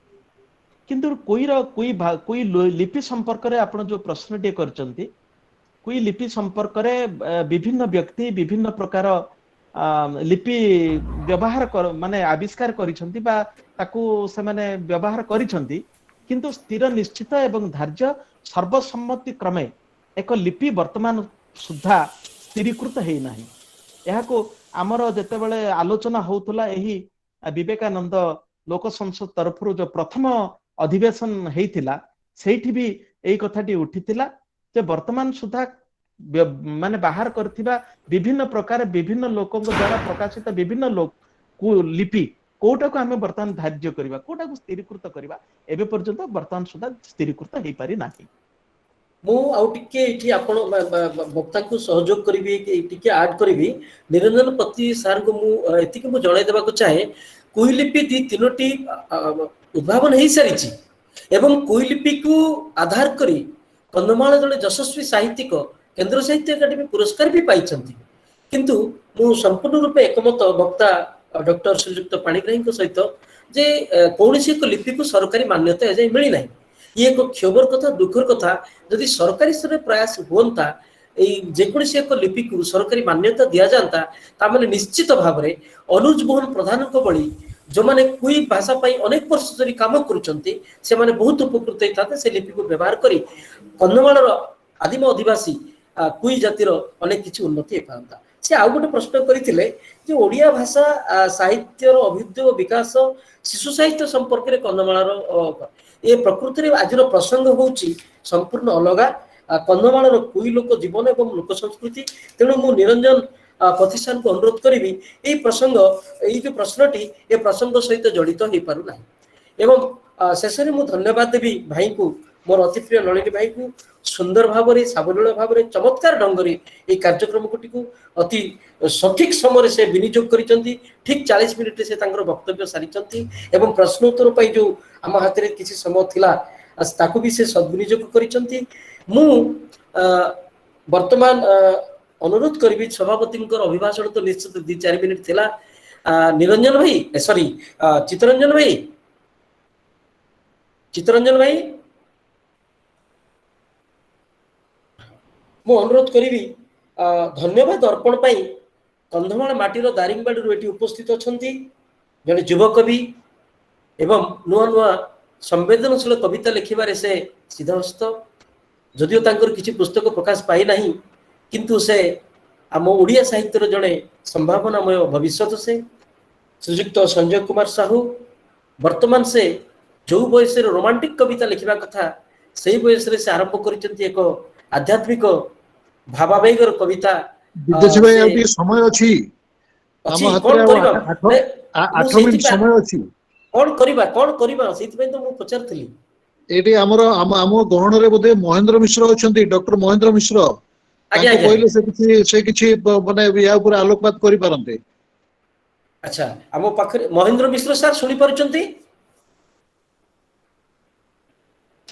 किंतु कोई लिपि संपर्क रे आपण जो प्रश्न टे करचंती कोई लिपि संपर्क रे विभिन्न व्यक्ति विभिन्न प्रकार लिपि व्यवहार कर माने आविष्कार करिसंती बा ताको से माने व्यवहार करिसंती किंतु स्थिर निश्चित एवं धार्य सर्वसम्मति क्रमे एक लिपि वर्तमान सुधा स्थिरीकृत हेई नाही एहा को हमर जते बेले आलोचना होउतला एही विवेकानंद लोक संसद तरफ जो प्रथम अधिवेशन हेइथिला सेठी भी एई कथाटी उठिथिला जे वर्तमान सुधा माने बाहर करथिबा विभिन्न प्रकार विभिन्न लोकों द्वारा प्रकाशित विभिन्न लोक को लिपि कोटा को हमें वर्तमान धार्य करबा कोटा को स्थिरीकृत करबा एबे पर्यंत वर्तमान सुधा स्थिरीकृत हेई पारि नाही मु आउ टिके इठी आपण वक्ता को सहयोग करबी टिके ऐड करबी निरंजन पति सर को मु एति के मु जणाई देबा को चाहे कोई लिपि दी तीनोटी उद्भावन हेई सारिची एवं कोई लिपि को आधार करी कंधमाल जड़े यशस्वी साहित्यिक केंद्र साहित्य अकादेमी पुरस्कार भी पाई किंतु मु संपूर्ण रूपे एकमत वक्ता डॉक्टर श्रीयुक्त पाणिग्राही सहित जे कौन एक लिपि को सरकारी मान्यता एजाए मिली ना ये एक क्षोभर कथा दुखर कथा जदि सरकारी स्तर में प्रयास होता जेकोसी एक लिपि को सरकारी मान्यता दि जाता तामें निश्चित भाव में अनुज मोहन प्रधान भली जो मैंने कुई भाषा अनेक वर्ष धरी काम कर बहुत उपकृत होता से लिपि को व्यवहार कर कंधमाल आदिम आदिवासी कुई जातिर अनेक किसी उन्नति हो पाता से आउ गोटे प्रश्न करते ओडिया भाषा साहित्यर अभ्युदय विकास शिशु साहित्य संपर्क में कंधमाल ये प्रकृति आज प्रसंग हूँ संपूर्ण अलग कंधमाल कुई लोक जीवन और लोक संस्कृति तेणु मु निरंजन प्रतिष्ठान को अनुरोध करी ये प्रसंग ये जो प्रश्नटी ये प्रसंग सहित जड़ित हो पारना एवं शेष में मुझे धन्यवाद देवी भाई को मोर अति प्रिय नलिनी भाई को सुंदर भाव में सावलील भाव में चमत्कार ढंग से कार्यक्रम को अति सठिक समय से विनियोग कर ठीक 40 मिनिट से वक्तव्य सारी एवं प्रश्नोत्तर जो आम हाथ में किसी समय थिला ताकू भी से सद्विनियोग कर वर्तमान अनुरोध करी सभापति अभिभाषण तो निश्चित 2-4 मिनिट थिला निरंजन भाई सॉरी चित्तरंजन भाई मु अनुरोध करी धन्यवाद अर्पण पाई कंधमाल माटीर दारिंगबाड़ी उपस्थित अच्छा जड़े युवकवि एवं नुआ नुआ संवेदनशील कविता लिखिबारे से सिद्धहस्त जदिओ तांकर किसी पुस्तक प्रकाश पाई नहीं किंतु से आम ओडिया साहित्यर जड़े संभावनामय भविष्य से श्रीयुक्त संजय कुमार साहू वर्तमान से जो बयस रोमांटिक कविता लिखा कथा से बयस से आरंभ कर एक आध्यात्मिक भावावेगर कविता विदेशी भाई आउ समय अछि हम हाथ 8 मिनिट समय अछि कौन करिबा सेति तो मु पचारथली एटी हमर हम गहण रे बोधे महेंद्र मिश्र अछंती डॉक्टर महेंद्र मिश्र आज्ञा ताको कहले से किछि माने या ऊपर आलोकपात करि पारंते अच्छा हम पाखरे महेंद्र मिश्र सर सुनि परचंती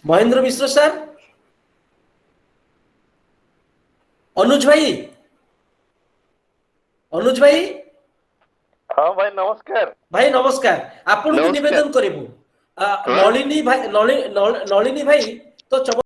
महेंद्र मिश्र सर अनुज भाई हाँ भाई नमस्कार आपन को निवेदन करिबु नलिनी भाई तो